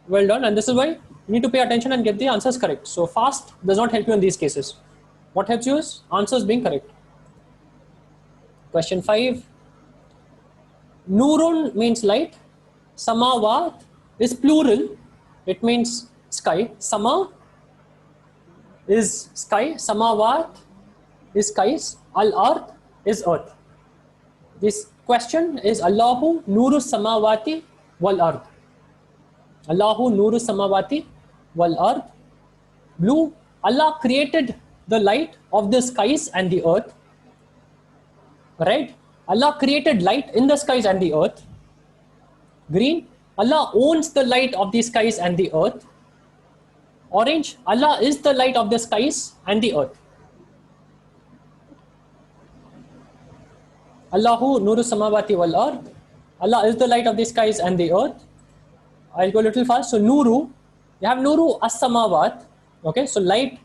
S1: Well done. And this is why you need to pay attention and get the answers correct. So fast does not help you in these cases. What helps you is answers being correct. Question 5. Nurun means light. Samawat is plural. It means sky. Sama is sky. Samawat is skies. Al-ard is earth. This question is Allahu nuru samawati wal ard. Allahu nuru samawati wal ard. Blue, Allah created the light of the skies and the earth. Right? Allah created light in the skies and the earth. Green, Allah owns the light of the skies and the earth. Orange, Allah is the light of the skies and the earth. Allahu nuru samawati wal ard. Allah is the light of the skies and the earth. I'll go a little fast. So nuru, you have nuru as-samawat. Okay, so light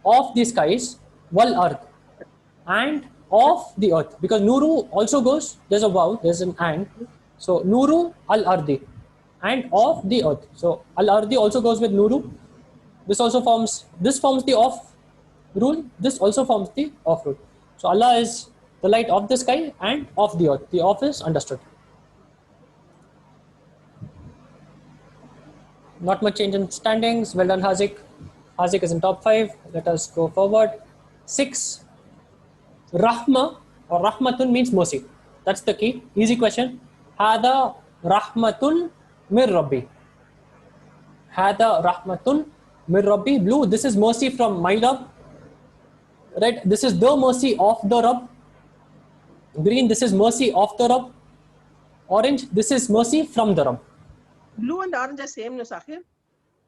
S1: of the skies, wal ard, and of the earth. Because nuru also goes, there's a wow, there's an and. So nuru al-ardi, and of the earth. So al-ardi also goes with nuru. This forms the off rule. This also forms the off rule. So Allah is the light of the sky and of the earth. The off is understood. Not much change in standings. Well done, Hazik. Hazik is in top 5. Let us go forward. 6. Rahma or Rahmatun means mercy. That's the key. Easy question. Hada Rahmatun mir Rabbi. Hada Rahmatun mir Rabbi. Blue, this is mercy from my Rabb. Red, this is the mercy of the Rabb. Green, this is mercy of the Rabb. Orange, this is mercy from the Rabb.
S8: Blue and orange are same, no, Sahir?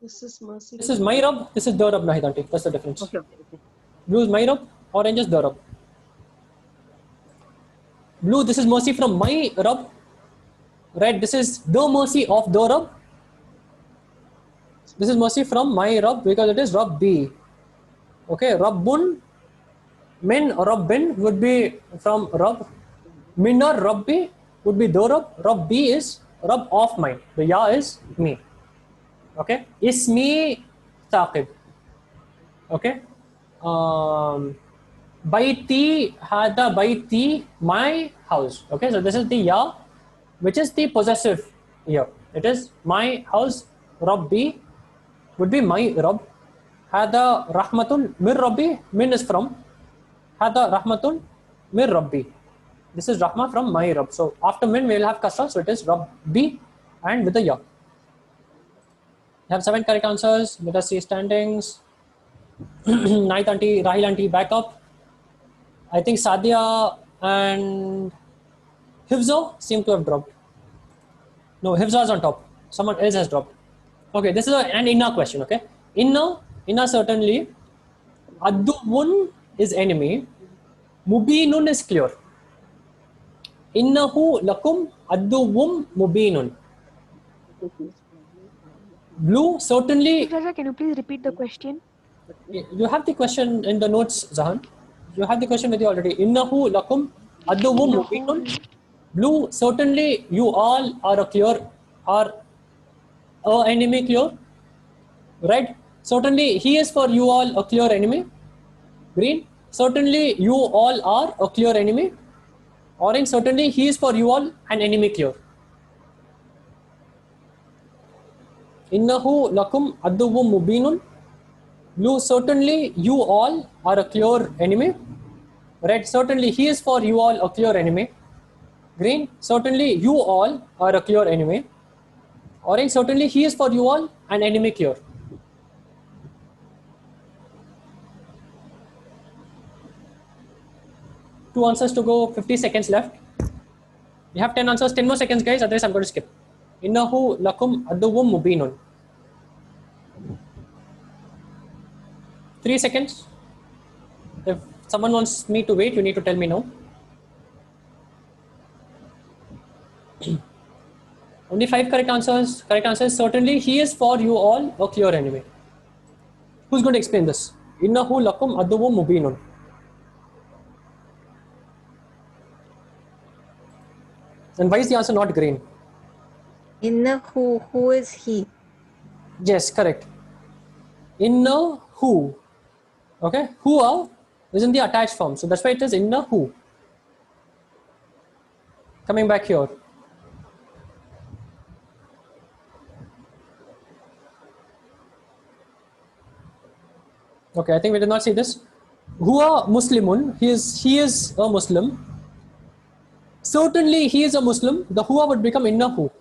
S8: This is mercy.
S1: This is my Rabb, this is the Rabb, Nahidanti. That's the difference.
S8: Okay.
S1: Blue is my Rabb, orange is the Rabb. Blue, this is mercy from my Rabb. Red, this is the mercy of the Rabb. This is mercy from my Rabb because it is Rabbi. Okay, Rabbun min Rabbin would be from Rabb. Minar Rabbi would be the Rabb. Rabbi is Rabb of mine. The Ya is me. Okay, Ismi Saqib. Okay, Baiti Hada Baiti, my house. Okay, so this is the Ya, which is the possessive here. It is my house. Rabbi would be my Rabb. Hada Rahmatun mir Rabbi. Min is from. Hada Rahmatun mir Rabbi. This is Rahma from my Rabb. So after min we will have kasra. So it is Rabbi and with the Ya. We have 7 correct answers. Let us see standings. Ninth auntie, Rahil auntie back up. I think Sadia and Hifza seem to have dropped. No, Hifza is on top. Someone else has dropped. Okay, this is an inna question. Okay, inna certainly. Adduun is enemy. Mubinun is clear. Innahu lakum adduwum mubinun. Blue certainly.
S2: Professor, can you please repeat the question?
S1: You have the question in the notes, Zahan. You have the question with you already. Innahu lakum adduwum mubinun. Blue certainly you all are a enemy clear. Red certainly he is for you all a clear enemy. Green certainly you all are a clear enemy. Orange certainly he is for you all an enemy clear. Innahu lakum adduwum mubinun. Blue certainly you all are a clear enemy. Red certainly he is for you all a clear enemy. Green certainly you all are a clear enemy. Orange certainly he is for you all an enemy clear. Two answers to go, 50 seconds left. We have 10 answers, 10 more seconds guys, otherwise I'm going to skip. Innahu lakum adduwum mubinun. 3 seconds. If someone wants me to wait, you need to tell me no. Only 5 correct answers. Correct answers. Certainly he is for you all a clear enemy. Who's going to explain this? Innahu lakum adduwum mubinun. And why is the answer not green?
S9: Innahu, who is he?
S1: Yes, correct. Innahu. Okay, huwa is in the attached form. So that's why it is innahu. Coming back here. Okay, I think we did not see this. Huwa Muslimun. He is a Muslim. Certainly he is a Muslim. The huwa would become innahu.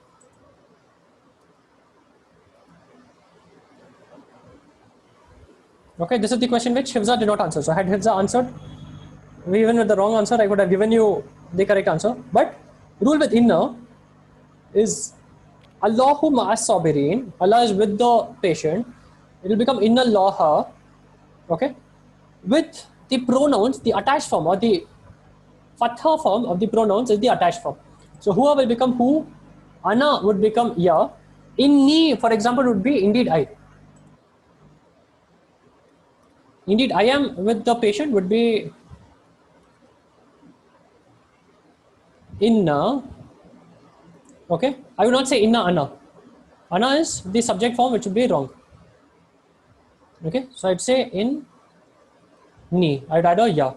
S1: Okay, this is the question which Hifza did not answer. So had Hifza answered, even with the wrong answer, I would have given you the correct answer. But rule with inna is Allahu ma'as sabirin. Allah is with the patient. It will become inna Allaha. Okay, with the pronouns, the attached form or the fatha form of the pronouns is the attached form. So huwa will become who, ana would become ya, inni, for example, would be indeed I. Indeed, I am with the patient would be inna. Okay, I will not say inna ana. Ana is the subject form, which would be wrong. Okay, so I'd say in ni. I'd add a ya.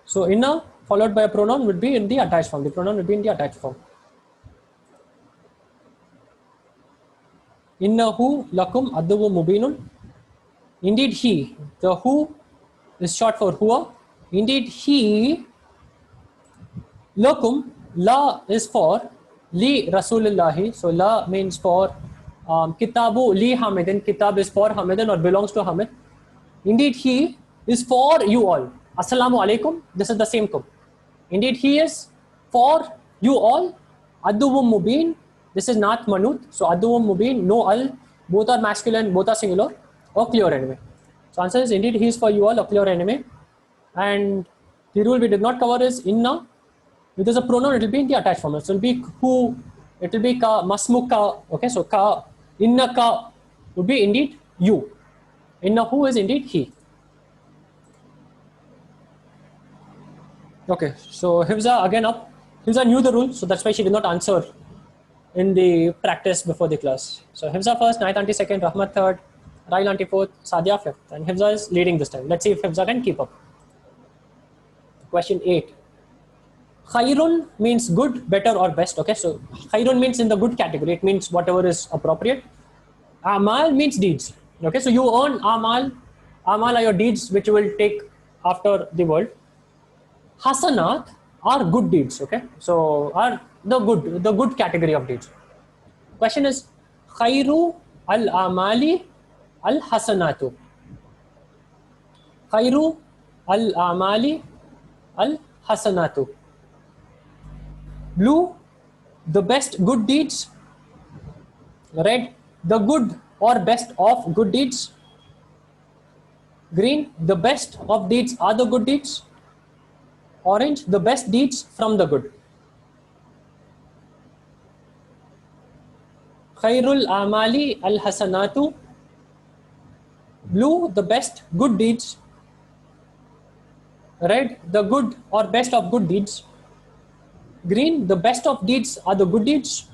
S1: So inna followed by a pronoun would be in the attached form. The pronoun would be in the attached form. Innahu lakum aduwwun mubinun. Indeed, he. The who is short for huwa. Indeed, he. Lakum. La is for li Rasulillahi. So la means for kitabu li Hamidin. Kitab is for Hamidin or belongs to Hamid. Indeed, he is for you all. Assalamu alaikum. This is the same kum. Indeed, he is for you all. Aduwwun mubin. This is not manut. So aduwwun mubin. No al. Both are masculine. Both are singular. Or clear enemy. So answer is indeed he is for you all, a clear enemy. And the rule we did not cover is inna. If there's a pronoun, it will be in the attached form. So it will be who, it will be ka, masmuka. Okay, so ka, inna ka would be indeed you. Inna who is indeed he. Okay, so Hifza again up. Hifza knew the rule, so that's why she did not answer in the practice before the class. So Hifza first, Nayat aunty second, Rahmat third, Rail aunty fourth, Sadia fifth, and Hifza is leading this time. Let's see if Hifza can keep up. Question 8. Khairun means good, better, or best. Okay, so Khairun means in the good category. It means whatever is appropriate. Amal means deeds. Okay, so you earn amal. Amal are your deeds which you will take after the world. Hasanat are good deeds. Okay, so are the good category of deeds. Question is khairu al amali al hasanatu. Khairu al amali al hasanatu. Blue, the best good deeds. Red, the good or best of good deeds. Green, the best of deeds are the good deeds. Orange, the best deeds from the good. Khairul amali al hasanatu. Blue, the best good deeds. Red, the good or best of good deeds. Green, the best of deeds are the good deeds.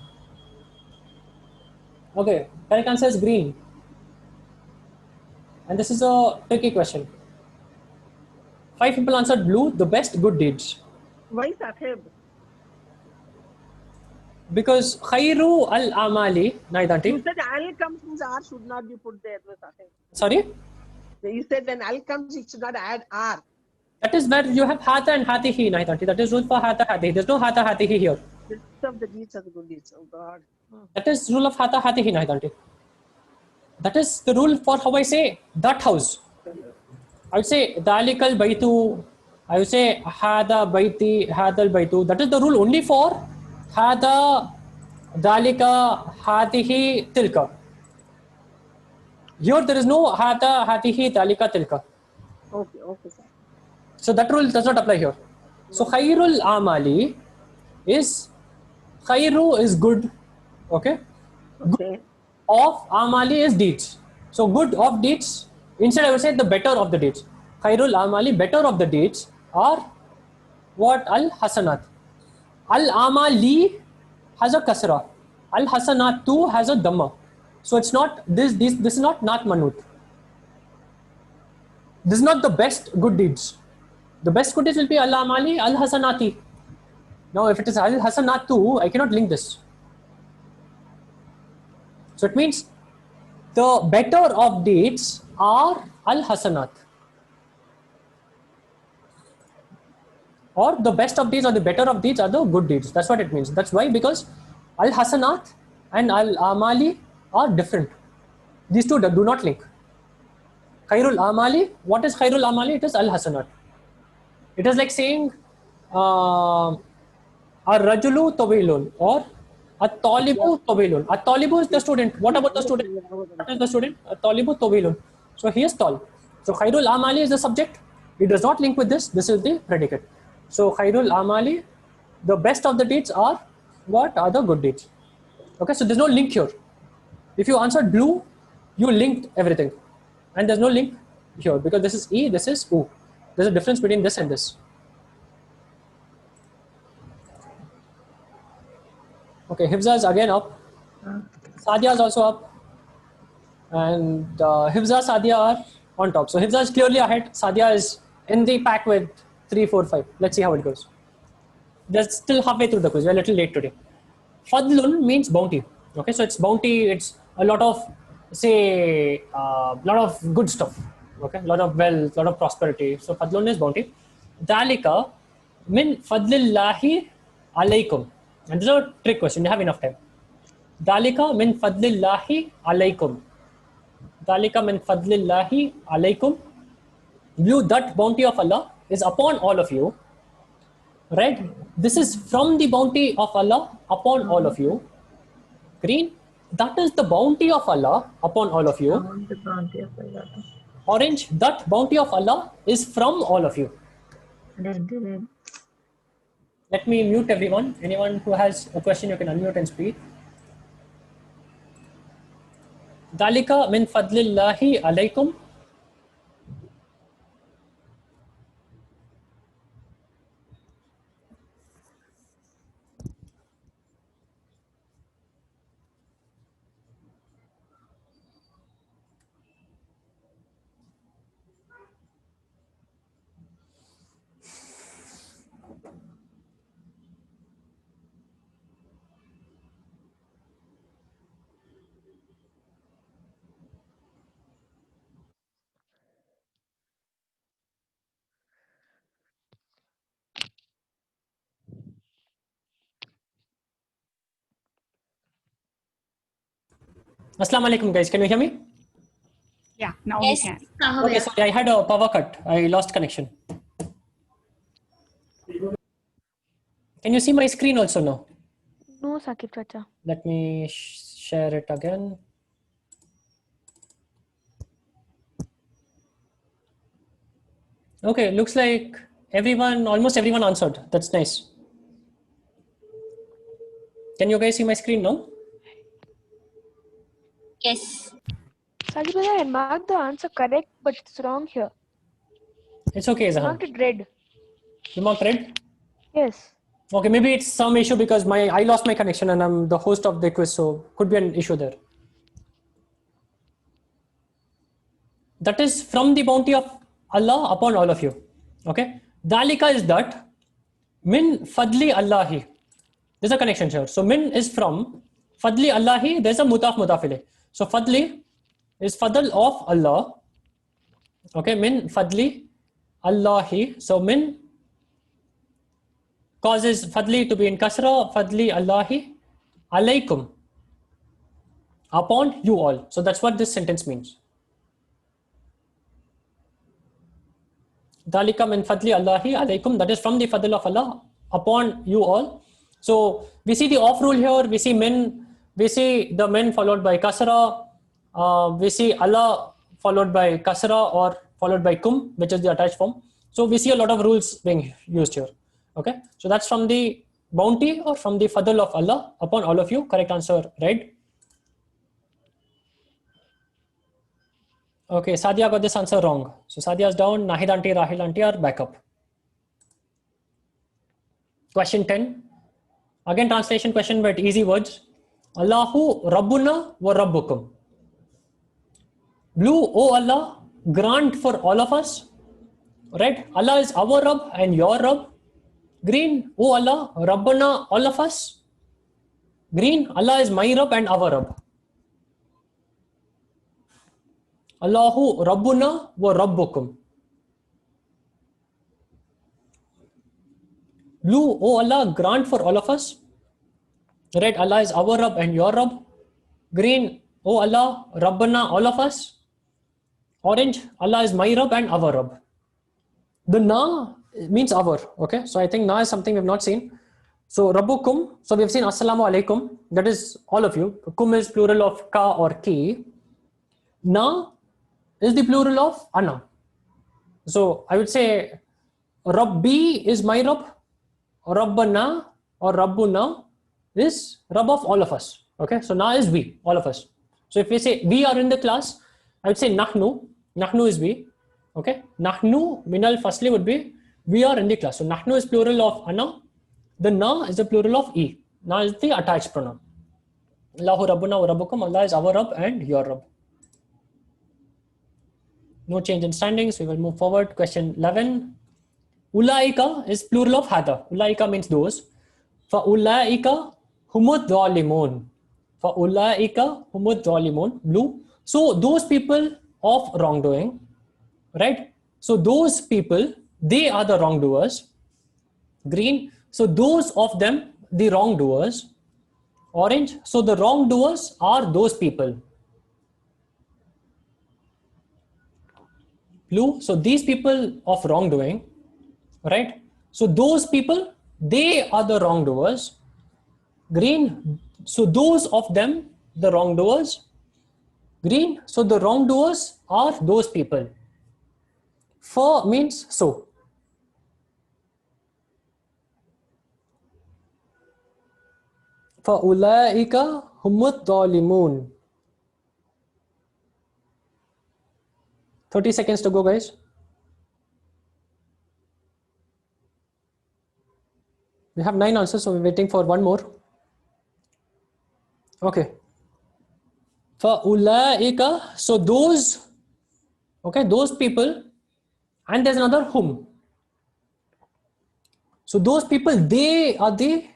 S1: Okay, correct answer is green. And this is a tricky question. 5 people answered blue, the best good deeds.
S8: Why Sahib?
S1: Because khairu al amali, Naidanti.
S8: You said al comes means r should not be put there with Sahib.
S1: Sorry?
S8: You said when al comes, it should not add r.
S1: That is where you have hata and hatihi, Naidanti. That is rule for hata hatihi. There's no hata hatihi here.
S8: The list of the deeds are the good deeds. Oh God.
S1: That is rule of hata hatihi, Naidanti. That is the rule for how I say that house. I would say dalikal baitu. I would say hada baiti, hadal baitu. That is the rule only for hada, dalika, hatihi, tilka. Here there is no hada, hatihi, dalika, tilka.
S8: Okay, okay, sir.
S1: So that rule does not apply here. So khairul amali is, khairu is good. Okay.
S8: Okay.
S1: Of amali is deeds. So good of deeds. Instead I would say the better of the deeds. Khairul amali, better of the deeds are what? Al hasanat. Al amali has a kasra. Al hasanat too has a dhamma. So it's not this is not manut. This is not the best good deeds. The best good deeds will be al amali al hasanati. Now if it is al hasanatu, I cannot link this. So it means the better of deeds are al hasanat, or the best of deeds or the better of deeds are the good deeds. That's what it means. That's why, because al hasanat and al amali are different. These two do not link. Khairul Amali. What is Khairul Amali? It is Al Hasanat. It is like saying Ar-Rajulu Tawilun or At-Talibu Tawilun. At-Talibu is the student. What about the student? What is the student? At-Talibu Tawilun. So he is tall. So Khairul Amali is the subject. It does not link with this. This is the predicate. So Khairul Amali, the best of the deeds are what are the good deeds. Okay, so there's no link here. If you answered blue, you linked everything. And there's no link here because this is E, this is U. There's a difference between this and this. Okay, Hifza is again up. Sadia is also up. And Hifza, Sadia are on top. So Hifza is clearly ahead. Sadia is in the pack with 3, 4, 5. Let's see how it goes. They're still halfway through the quiz. We're a little late today. Fadlun means bounty. Okay, so it's bounty. It's a lot of, say, lot of good stuff. Okay, a lot of wealth, a lot of prosperity. So Fadlun is bounty. Dalika min fadlillahi alaykum. And this is a trick question. You have enough time. Dalika min fadlillahi alaykum. Dalika min fadlillahi alaykum. Blue, that bounty of Allah is upon all of you. Right? This is from the bounty of Allah upon all of you. Green, that is the bounty of Allah upon all of you.
S9: The bounty of Allah.
S1: Orange, that bounty of Allah is from all of you.
S9: Red.
S1: Let me mute everyone. Anyone who has a question, you can unmute and speak. Dalika min fadlillahi alaykum. Assalamu alaikum, guys. Can you hear me?
S5: Yeah, now
S4: Yes.
S5: we can.
S1: Okay, sorry, I had a power cut. I lost connection. Can you see my screen also now?
S2: No, Sakib Chacha.
S1: Let me share it again. Okay, looks like almost everyone answered. That's nice. Can you guys see my screen now?
S4: Yes.
S2: Sakib Chacha, I marked the answer correct, but it's wrong here.
S1: It's okay,
S2: I
S1: Zahan.
S2: marked it red.
S1: You marked red?
S2: Yes.
S1: Okay, maybe it's some issue because I lost my connection and I'm the host of the quiz, so could be an issue there. That is from the bounty of Allah upon all of you. Okay, Dalika is that min fadli Allahi. There's a connection here. So min is from fadli Allahi. There's a mutaf mutafile. So fadli is fadl of Allah. Okay, min fadli Allahi. So min causes fadli to be in kasra, fadli Allahi alaykum, upon you all. So that's what this sentence means. Dalika min fadli Allahi alaykum, that is from the fadl of Allah upon you all. So we see the off rule here, we see min, we see the min followed by kasra, we see Allah followed by kasra or followed by kum, which is the attached form. So we see a lot of rules being used here. Okay, so that's from the bounty or from the fadl of Allah upon all of you. Correct answer, right? Okay, Sadia got this answer wrong. So Sadia is down, Nahid auntie, Rahil auntie are back up. Question 10. Again, translation question but easy words. Allahu Rabbuna wa Rabbukum. Blue, oh Allah, grant for all of us. Red, Allah is our Rabb and your Rabb. Green, oh Allah, Rabbuna, all of us. Green, Allah is my Rabb and our Rabb. Allahu Rabbuna wa Rabbukum. Blue, oh Allah, grant for all of us. Red, Allah is our Rabb and your Rabb. Green, oh Allah, Rabbana, all of us. Orange, Allah is my Rabb and our Rabb. The na means our, okay? So I think na is something we've not seen. So Rabbukum, so we've seen Assalamu alaikum, that is all of you. Kum is plural of ka or ki. Na is the plural of ana. So I would say Rabbi is my Rabb, Rabbana or Rabbuna is Rabb of all of us. Okay, so na is we, all of us. So if we say we are in the class, I would say nahnu, nahnu is we. Okay, nahnu minal fasli would be we are in the class. So nahnu is plural of ana, the na is the plural of e. Na is the attached pronoun. Allahu Rabbuna wa Rabbukum, Allah is our Rabb and your Rabb. No change in standings. We will move forward. Question 11. Ulaika is plural of hada. Ulaika means those. For ulaika humud dhalimun. For ulaika humud dhalimun. Blue. So those people of wrongdoing, right? So those people, they are the wrongdoers. Green. So those of them, the wrongdoers. Orange. So the wrongdoers are those people. Blue. So these people of wrongdoing, right? So those people, they are the wrongdoers. Green. So those of them, the wrongdoers. Green. So the wrongdoers are those people. For means so. فَأُولَٰئِكَ هُمُ الظَّالِمُونَ. 30 seconds to go, guys. We have 9 answers, so we're waiting for one more. Okay. فَأُولَٰئِكَ, so those, okay, those people, and there's another whom. So those people, they are the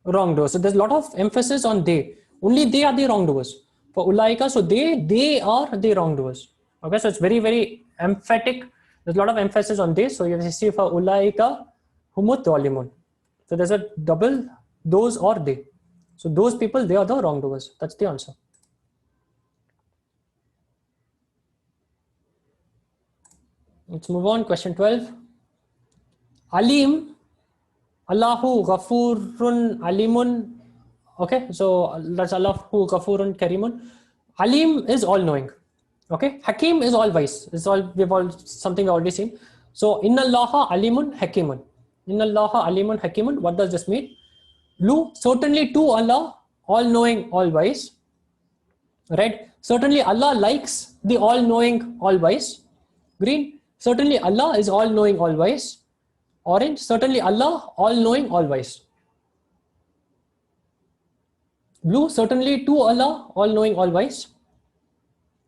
S1: wrongdoers. So there's a lot of emphasis on they. Only they are the wrongdoers. For ulaika, so they are the wrongdoers. Okay, so it's very, very emphatic. There's a lot of emphasis on this. So you have to see for ulaika humut dhalimun. So there's a double those or they. So those people, they are the wrongdoers. That's the answer. Let's move on. Question 12. Alim. Allahu Ghafurun Alimun. Okay, so that's Allahu Ghafurun Karimun. Alim is all knowing. Okay, Hakim is all wise. It's all we've all something we've already seen. So Inna Allaha Alimun Hakimun. Inna Allaha Alimun Hakimun. What does this mean? Blue, certainly to Allah, all knowing, all wise. Red, certainly Allah likes the all knowing, all wise. Green, certainly Allah is all knowing, all wise. Orange, certainly Allah, all-knowing, all-wise. Blue, certainly to Allah, all-knowing, all-wise.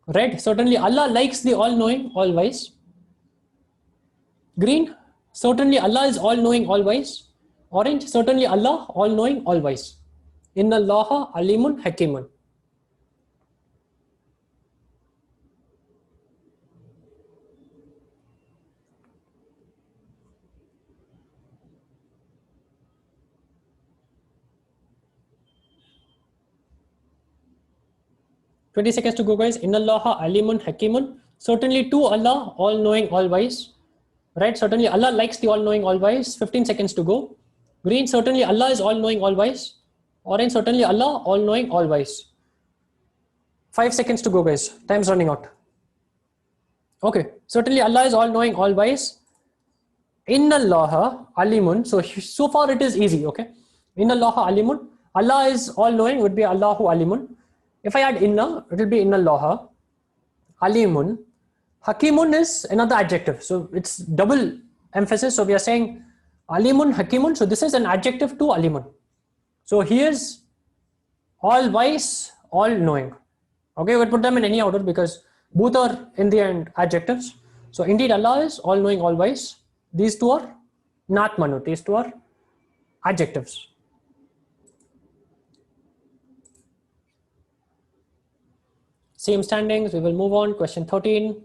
S1: Red, certainly Allah likes the all-knowing, all-wise. Green, certainly Allah is all-knowing, all-wise. Orange, certainly Allah, all-knowing, all-wise. Inna Allaha alimun hakimun. Twenty seconds to go, guys. Inna Allaha alimun hakimun. Certainly to Allah, all-knowing, all-wise. Right? Certainly Allah likes the all-knowing, all-wise. 15 seconds to go. Green, certainly Allah is all-knowing, all-wise. Orange, certainly Allah, all-knowing, all-wise. 5 seconds to go, guys. Time's running out. Okay. Certainly Allah is all-knowing, all-wise. Inna Allaha alimun. So far it is easy. Okay. Inna Allaha alimun. Allah is all-knowing would be Allahu alimun. If I add inna, it will be inna Allaha alimun. Hakimun is another adjective. So it's double emphasis. So we are saying alimun, hakimun. So this is an adjective to alimun. So he is all wise, all knowing. Okay, we'll put them in any order because both are in the end adjectives. So indeed Allah is all knowing, all wise. These two are not manut. These two are adjectives. Same standings. We will move on. Question 13.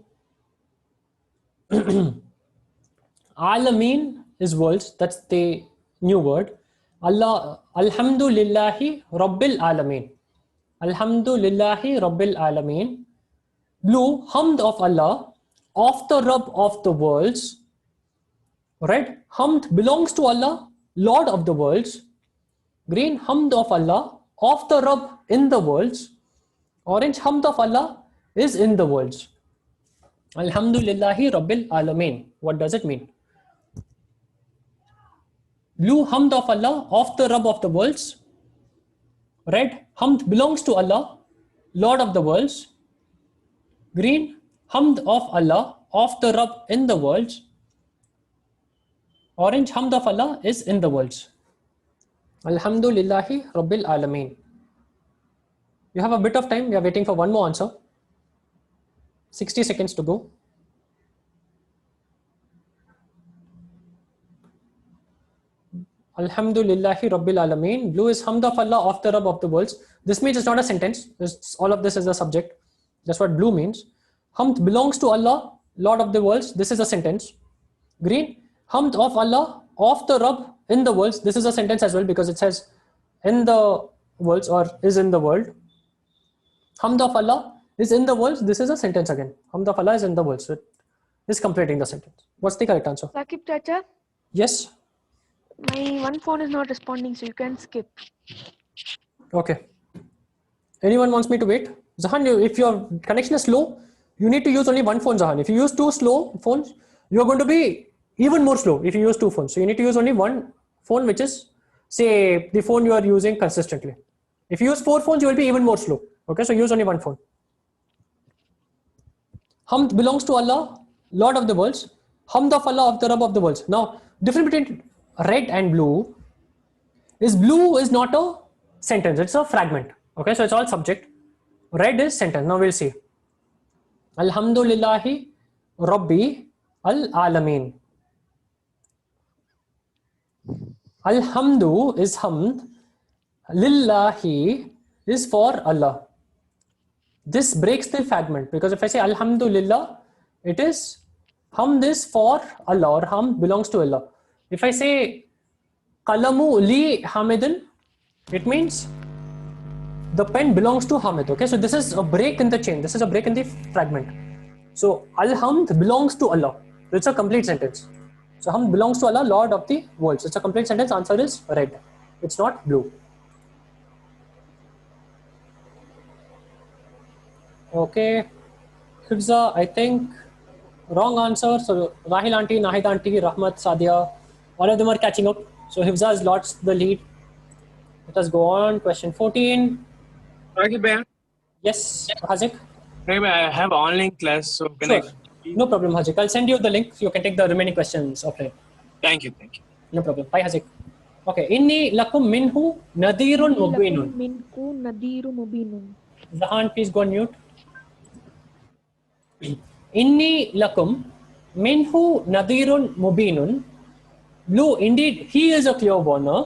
S1: Alameen is worlds. That's the new word. Allah, Alhamdulillahi Rabbil Alameen. Alhamdulillahi Rabbil Alameen. Blue, hamd of Allah. of the Rabb of the worlds. Red, Hamd belongs to Allah, Lord of the worlds. Green, Hamd of Allah, of the Rabb in the worlds. Orange, Hamd of Allah is in the worlds. Alhamdulillahi Rabbil Alameen. What does it mean? Blue, Hamd of Allah, of the Rabb of the worlds. Red, Hamd belongs to Allah, Lord of the worlds. Green, Hamd of Allah, of the Rabb in the worlds. Orange, Hamd of Allah is in the worlds. Alhamdulillahi Rabbil Alameen. You have a bit of time. We are waiting for one more answer. 60 seconds to go. Alhamdulillahi Rabbil Alameen. Blue is Hamd of Allah, of the Rabb of the worlds. This means it's not a sentence. All of this is a subject. That's what blue means. Hamd belongs to Allah, Lord of the worlds. This is a sentence. Green, Hamd of Allah, of the Rabb in the worlds. This is a sentence as well because it says in the worlds or is in the world. Hamd of Allah is in the worlds. This is a sentence again. Hamd of Allah is in the worlds. So it is completing the sentence. What's the correct answer?
S2: Sakib Chacha,
S1: Yes.
S2: my one phone is not responding, so you can skip.
S1: Okay. Anyone wants me to wait? Zahan, if your connection is slow, you need to use only one phone, Zahan. If you use two slow phones, you're going to be even more slow if you use two phones. So you need to use only one phone, which is, say, the phone you are using consistently. If you use four phones, you will be even more slow. Okay, so use only one phone. Hamd belongs to Allah, Lord of the worlds. Hamd of Allah, of the Rabb of the worlds. Now, difference between red and blue is not a sentence, it's a fragment. Okay, so it's all subject. Red is sentence. Now we'll see. Alhamdulillahi Rabbi al-Alameen. Alhamdu is hamd. Lillahi is for Allah. This breaks the fragment because if I say Alhamdulillah, it is hamd is for Allah or hamd belongs to Allah. If I say Qalamu li Hamidun, it means the pen belongs to Hamid. Okay, so this is a break in the chain. This is a break in the fragment. So Alhamd belongs to Allah. It's a complete sentence. So Hamd belongs to Allah, Lord of the worlds. It's a complete sentence. Answer is red. It's not blue. Okay. Hifza, I think wrong answer. So Rahil auntie, Nahid auntie, Rahmat, Sadia, all of them are catching up. So Hifza has lost the lead. Let us go on. Question 14. Yes, Hazik.
S7: I have online class, so can
S1: Sure. No problem, Hazik. I'll send you the link so you can take the remaining questions offline.
S7: Thank you.
S1: No problem. Bye, Hazik. Okay. Inni lakum minhu nadirun mubinun.
S2: Minku nadiru mubinun.
S1: Zahan, please go on mute. Inni lakum minhu nadirun mubinun. Blue, indeed, he is a clear warner.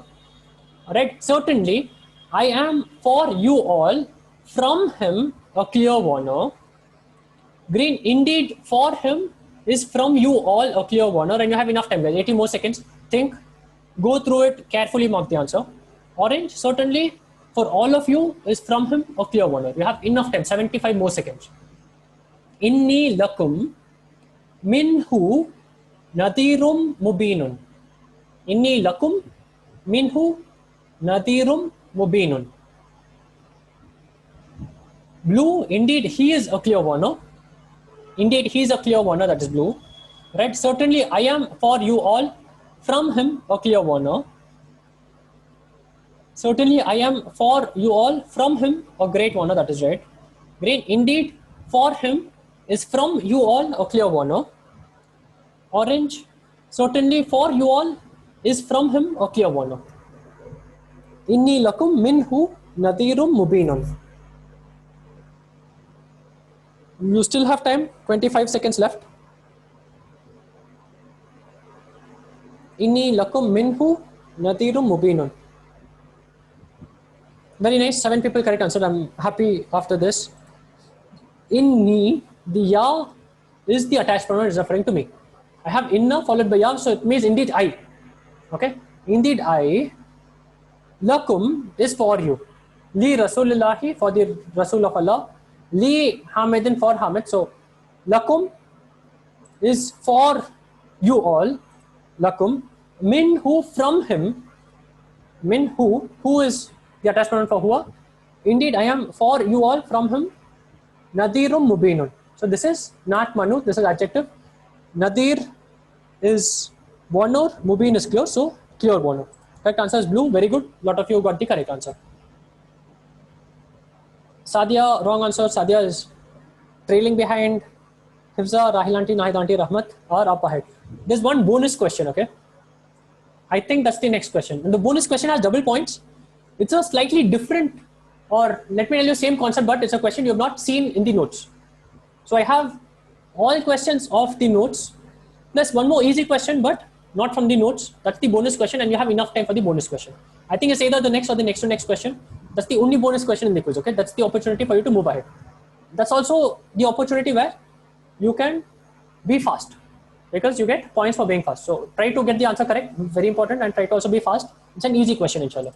S1: Red, certainly, I am for you all from him a clear warner. Green, indeed, for him is from you all a clear warner. And you have enough time, guys. 80 more seconds. Think, go through it, carefully mark the answer. Orange, certainly, for all of you is from him a clear warner. You have enough time, 75 more seconds. Inni lakum minhu nadirum mubinun. Inni lakum minhu nadirum mubinun. Blue, indeed, he is a clear warner. Indeed, he is a clear warner, that is blue. Red, certainly, I am for you all from him a clear warner. Certainly, I am for you all from him a great warner, that is red. Green, indeed, for him is from you all a clear warner. Orange, certainly, for you all is from him a clear warner. Inni lakum minhu nadirum mubinun. You still have time, 25 seconds left. Inni lakum minhu nadirum mubinun. Very nice, 7 people correct answer. I'm happy after this. Inni, the ya is the attached pronoun, is referring to me. I have inna followed by ya, so it means indeed I. Okay, indeed I. Lakum is for you. Li Rasulillahi, for the Rasul of Allah. Li Hamidin, for Hamid. So lakum is for you all, lakum, minhu from him, minhu, who is the attachment for huwa. Indeed, I am for you all from him, Nadirum Mubinun. So this is not Manu, this is adjective. Nadir is Bonur, Mubin is clear, so clear Bonur. Correct answer is blue, very good. Lot of you got the correct answer. Sadia, wrong answer. Sadia is trailing behind. Hifza, Rahilanti, Nahidanti, Rahmat are up ahead. There's one bonus question, okay? I think that's the next question. And the bonus question has double points. It's a slightly different, or let me tell you, same concept, but it's a question you have not seen in the notes. So I have all questions of the notes. There's one more easy question, but not from the notes. That's the bonus question, and you have enough time for the bonus question. I think it's either the next or the next to next question. That's the only bonus question in the quiz, okay? That's the opportunity for you to move ahead. That's also the opportunity where you can be fast, because you get points for being fast. So try to get the answer correct, very important, and try to also be fast. It's an easy question, inshallah.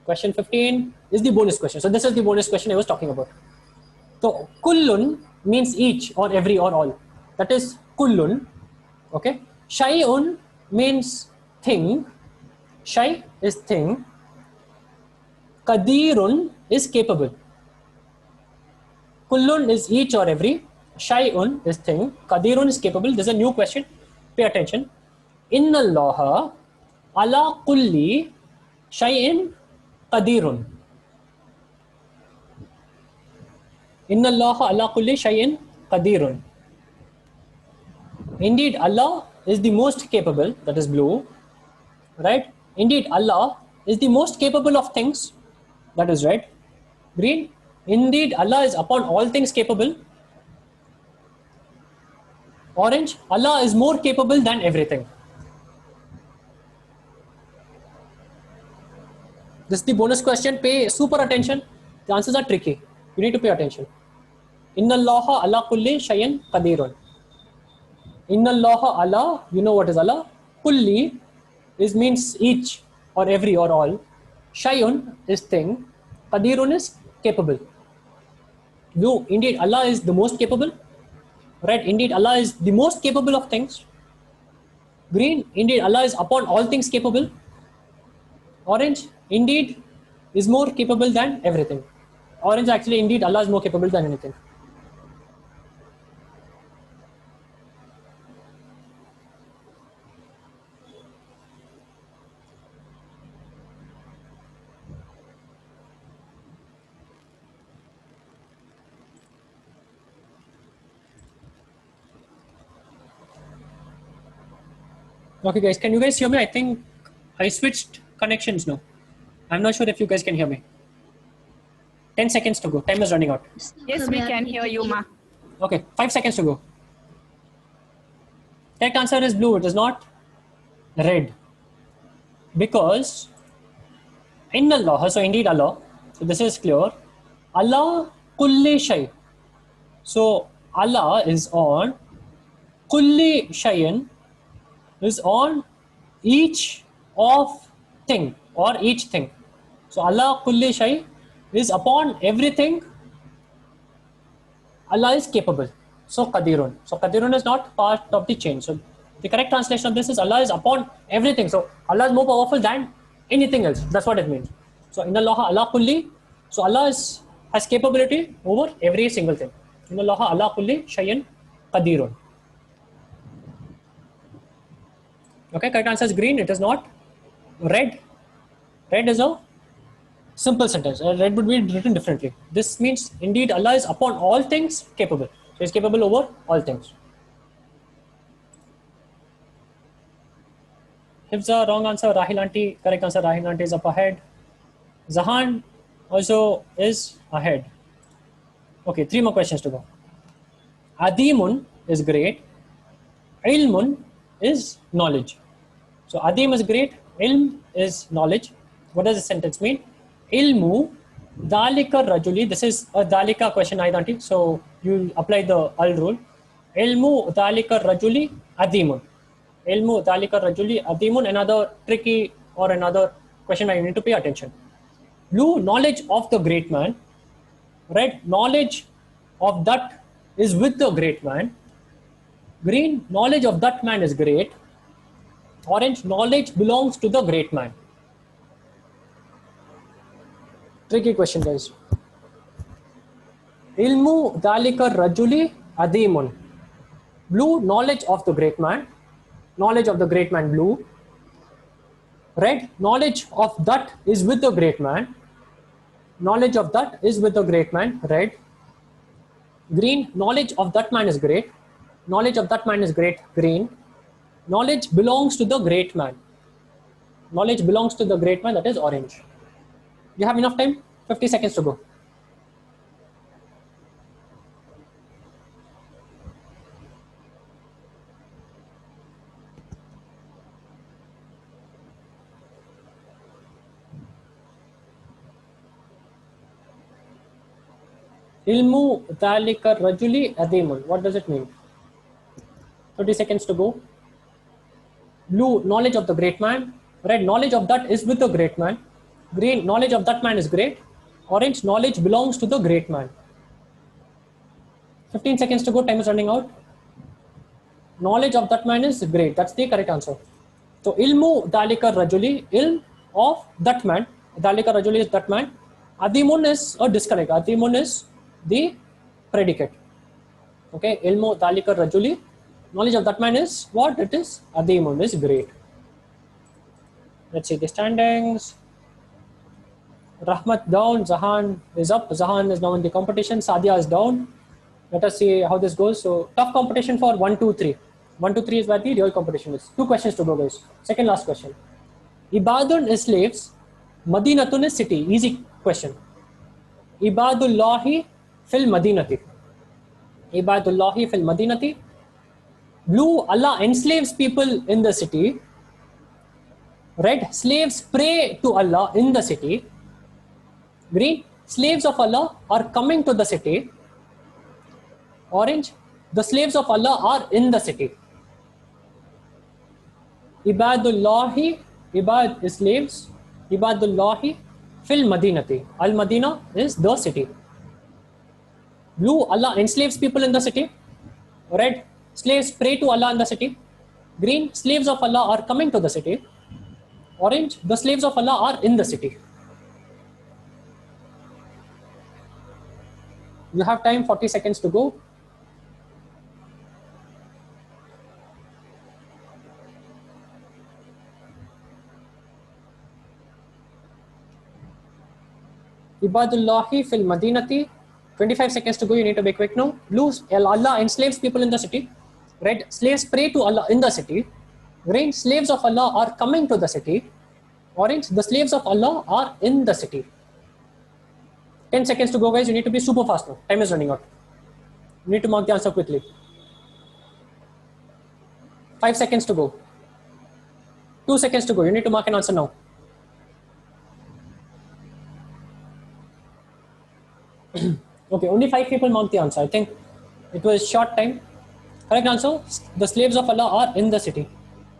S1: Question 15 is the bonus question. So this is the bonus question I was talking about. So kullun means each or every or all. That is kullun. Okay. Shay'un means thing. Shay is thing. Qadirun is capable. Kullun is each or every. Shay'un is thing. Qadirun is capable. This is a new question. Pay attention. Inna Allaha ala kulli shay'in qadirun. Inna Allaha ala kulli shay'in qadirun. Indeed, Allah is the most capable, that is blue, right? Indeed, Allah is the most capable of things, that is red. Green, indeed, Allah is upon all things capable. Orange, Allah is more capable than everything. This is the bonus question. Pay super attention. The answers are tricky. You need to pay attention. Inna Allaha ala kulli shay'in qadirun. Inna Allaha ala, you know what is Allah? Kulli is means each or every or all. Shay'un is thing. Qadirun is capable. Blue, indeed Allah is the most capable. Red, indeed Allah is the most capable of things. Green, indeed Allah is upon all things capable. Orange, indeed is more capable than everything. Orange, actually, indeed Allah is more capable than anything. Okay guys, can you guys hear me? I think I switched connections now. I'm not sure if you guys can hear me. 10 seconds to go. Time is running out.
S5: Yes, we can hear you, Ma.
S1: Okay, 5 seconds to go. Correct answer is blue. It is not red. Because Inna Allah, so indeed Allah. So this is clear. Allah kulli shay. So Allah is on kulli shayin, is on each of thing or each thing. So Allah kulli shay is upon everything. Allah is capable. So qadirun. So qadirun is not part of the chain. So the correct translation of this is Allah is upon everything. So Allah is more powerful than anything else. That's what it means. So inna Allaha ala kulli. So Allah has capability over every single thing. Inna Allaha ala kulli shay'in qadirun. Okay, correct answer is green. It is not red. Red is a simple sentence. Red would be written differently. This means indeed Allah is upon all things capable. So He is capable over all things. Hifza, wrong answer. Rahil Aunty, correct answer. Rahil Aunty is up ahead. Zahan also is ahead. Okay, 3 more questions to go. Adimun is great. Ilmun is knowledge. So Adim is great. Ilm is knowledge. What does this sentence mean? Ilmu dalika rajuli. This is a dalika question, Aunty. So you apply the al rule. Ilmu dalika rajuli adimun. Ilmu dalika rajuli adimun. Another tricky or another question where you need to pay attention. Blue, knowledge of the great man. Red, knowledge of that is with the great man. Green, knowledge of that man is great. Orange, knowledge belongs to the great man. Tricky question, guys. Ilmu dalika rajuli adimun. Blue, knowledge of the great man. Knowledge of the great man, blue. Red, knowledge of that is with the great man. Knowledge of that is with the great man, red. Green, knowledge of that man is great. Knowledge of that man is great, green. Knowledge belongs to the great man. Knowledge belongs to the great man, that is orange. You have enough time? 50 seconds to go. Ilmu dhalika rajuli adimun. What does it mean? 30 seconds to go. Blue, knowledge of the great man. Red, knowledge of that is with the great man. Green, knowledge of that man is great. Orange, knowledge belongs to the great man. 15 seconds to go. Time is running out. Knowledge of that man is great. That's the correct answer. So, ilmu dhalika rajuli, ilm of that man. Dhalika rajuli is that man. Adimun is a disconnect. Adimun is the predicate. Okay, ilmu dhalika rajuli, knowledge of that man is what? It is adimun, is great. Let's see the standings. Rahmat down, Zahan is up. Zahan is now in the competition. Sadia is down. Let us see how this goes. So tough competition for 1, 2, 3. 1, 2, 3 is where the real competition is. 2 questions to go, guys. Second last question. Ibadun is slaves. Madinatun is city. Easy question. Ibadullahi fil Madinati. Ibadullahi fil Madinati. Blue, Allah enslaves people in the city. Red, slaves pray to Allah in the city. Green, slaves of Allah are coming to the city. Orange, the slaves of Allah are in the city. Ibadullahi, Ibad is slaves. Ibadullahi fil Madinati. Al Madina is the city. Blue, Allah enslaves people in the city. Red, slaves pray to Allah in the city. Green, slaves of Allah are coming to the city. Orange, the slaves of Allah are in the city. You have time, 40 seconds to go. Ibadullahi fil Madinati. 25 seconds to go. You need to be quick now. Blue, Allah enslaves people in the city. Red, slaves pray to Allah in the city. Green, slaves of Allah are coming to the city. Orange, the slaves of Allah are in the city. 10 seconds to go, guys. You need to be super fast now. Time is running out. You need to mark the answer quickly. 5 seconds to go. 2 seconds to go. You need to mark an answer now. Okay, only 5 people marked the answer. I think it was short time. Correct answer, the slaves of Allah are in the city.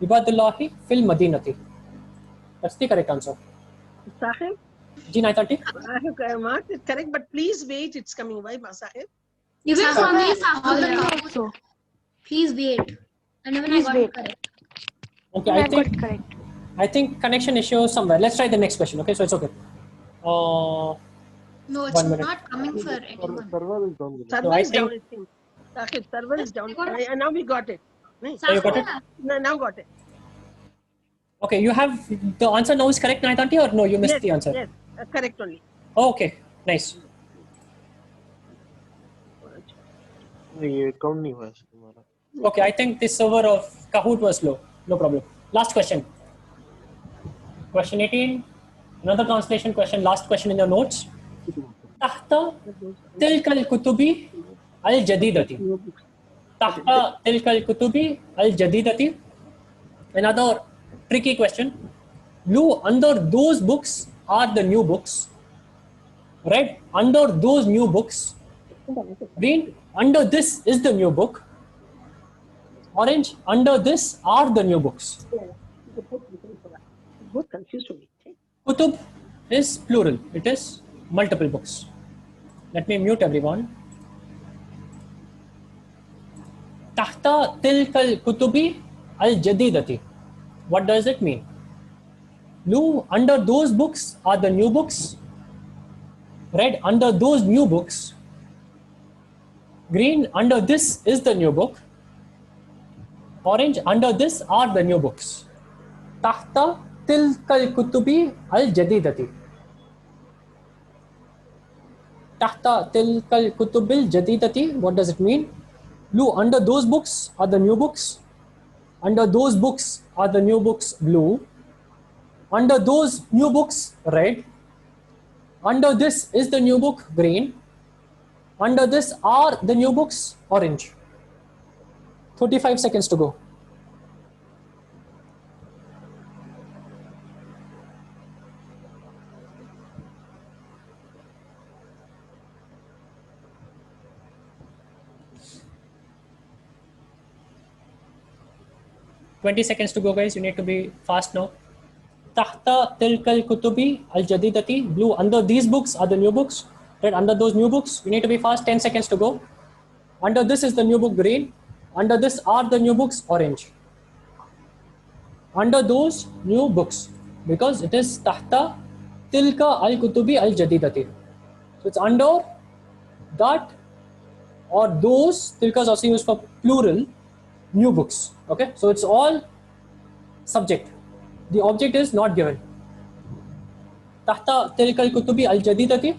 S1: Ibadullahi fil Madinati. That's the correct answer.
S8: Sahib,
S1: Ji 930.
S8: I have marked it correct, but please wait, it's coming. Why, Sahib?
S3: Even for me,
S2: Also,
S3: please wait. And even
S2: Please
S3: I got
S2: wait.
S3: it correct.
S1: Okay,
S2: I got it correct.
S1: I think connection issue somewhere. Let's try the next question. Okay, so it's okay.
S3: No, it's
S1: 1 minute.
S3: not coming for anyone.
S8: Server
S1: I
S8: is down,
S1: think-
S8: I think. Sahib, server is down. And now we got it.
S1: you got it?
S8: Now got it.
S1: Okay, you have the answer now is correct 930 or no? You missed
S8: Yes,
S1: the answer.
S8: yes, correct only.
S1: Oh, okay, nice.
S7: ये count नहीं हुआ ऐसे तुम्हारा.
S1: Okay, I think the server of Kahoot was slow. No problem. Last question. Question 18. Another translation question. Last question in your notes. Tahta tilkal kutubi al jadidati. Tahta tilkal kutubi al jadidati. Another tricky question. Blue, under those books are the new books. Red, under those new books. Green, under this is the new book. Orange, under this are the new books.
S8: Both confused to me.
S1: Kutub is plural. It is multiple books. Let me mute everyone. Tahta tilkal kutubi al jadidati. What does it mean? Blue, under those books are the new books. Red, under those new books. Green, under this is the new book. Orange, under this are the new books. Tahta tilkal kutubi al jadidati. Tahta tilkal kutubil jadidati. What does it mean? Blue, under those books are the new books. Under those books are the new books, blue. Under those new books, red. Under this is the new book, green. Under this are the new books, orange. 35 seconds to go. Twenty seconds to go, guys. You need to be fast now. Tahta tilkal kutubi al jadidati. Blue, under these books are the new books. Red, under those new books. You need to be fast. 10 seconds to go. Under this is the new book, green. Under this are the new books, orange. Under those new books, because it is tahta tilka al kutubi al jadidati. So it's under that or those. Tilka is also used for plural, new books. Okay, so it's all subject. The object is not given. Tahta tilka al kutubi al jadidati.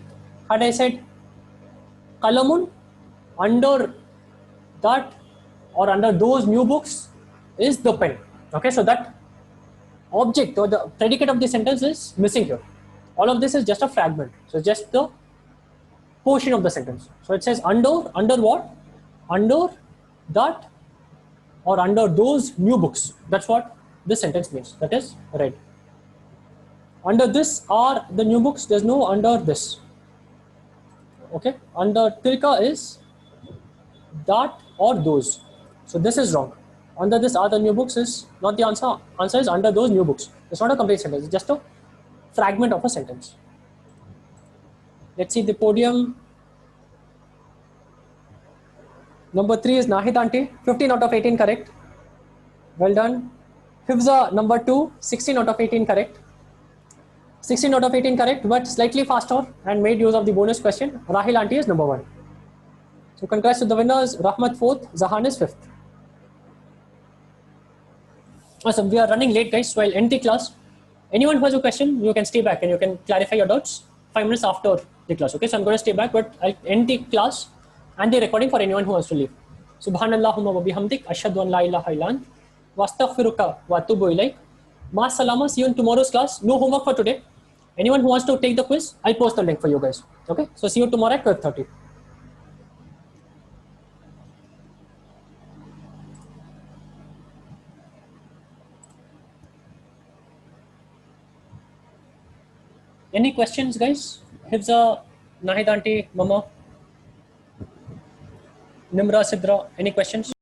S1: Had I said qalamun, under that or under those new books is the pen. Okay, so that object or the predicate of the sentence is missing here. All of this is just a fragment. So just the portion of the sentence. So it says under what? Under that or under those new books. That's what this sentence means. That is read. Under this are the new books. There's no under this. Okay, under tilka is that or those. So this is wrong. Under this are the new books is not the answer. Answer is under those new books. It's not a complete sentence. It's just a fragment of a sentence. Let's see the podium. Number 3 is Nahid Aunty. 15 out of 18 correct. Well done. Hifza number 2. 16 out of 18 correct. 16 out of 18 correct, but slightly faster and made use of the bonus question. Rahil Aunty is number 1. So congrats to the winners. Rahmat 4th, Zahan is 5th. Awesome. We are running late, guys, so I'll end the class. Anyone who has a question, you can stay back and you can clarify your doubts 5 minutes after the class. Okay, so I'm going to stay back, but I'll end the class and the recording for anyone who wants to leave. Subhanallahumma wa bihamdik, ashhadu an la ilaha illa ant, wa astaghfiruka wa atubu ilaik. Ma salama, see you in tomorrow's class. No homework for today. Anyone who wants to take the quiz, I'll post the link for you guys. Okay, so see you tomorrow at 12:30. Any questions, guys? Hifza, Nahid Aunty, Mama, Nimra, Sidra, any questions?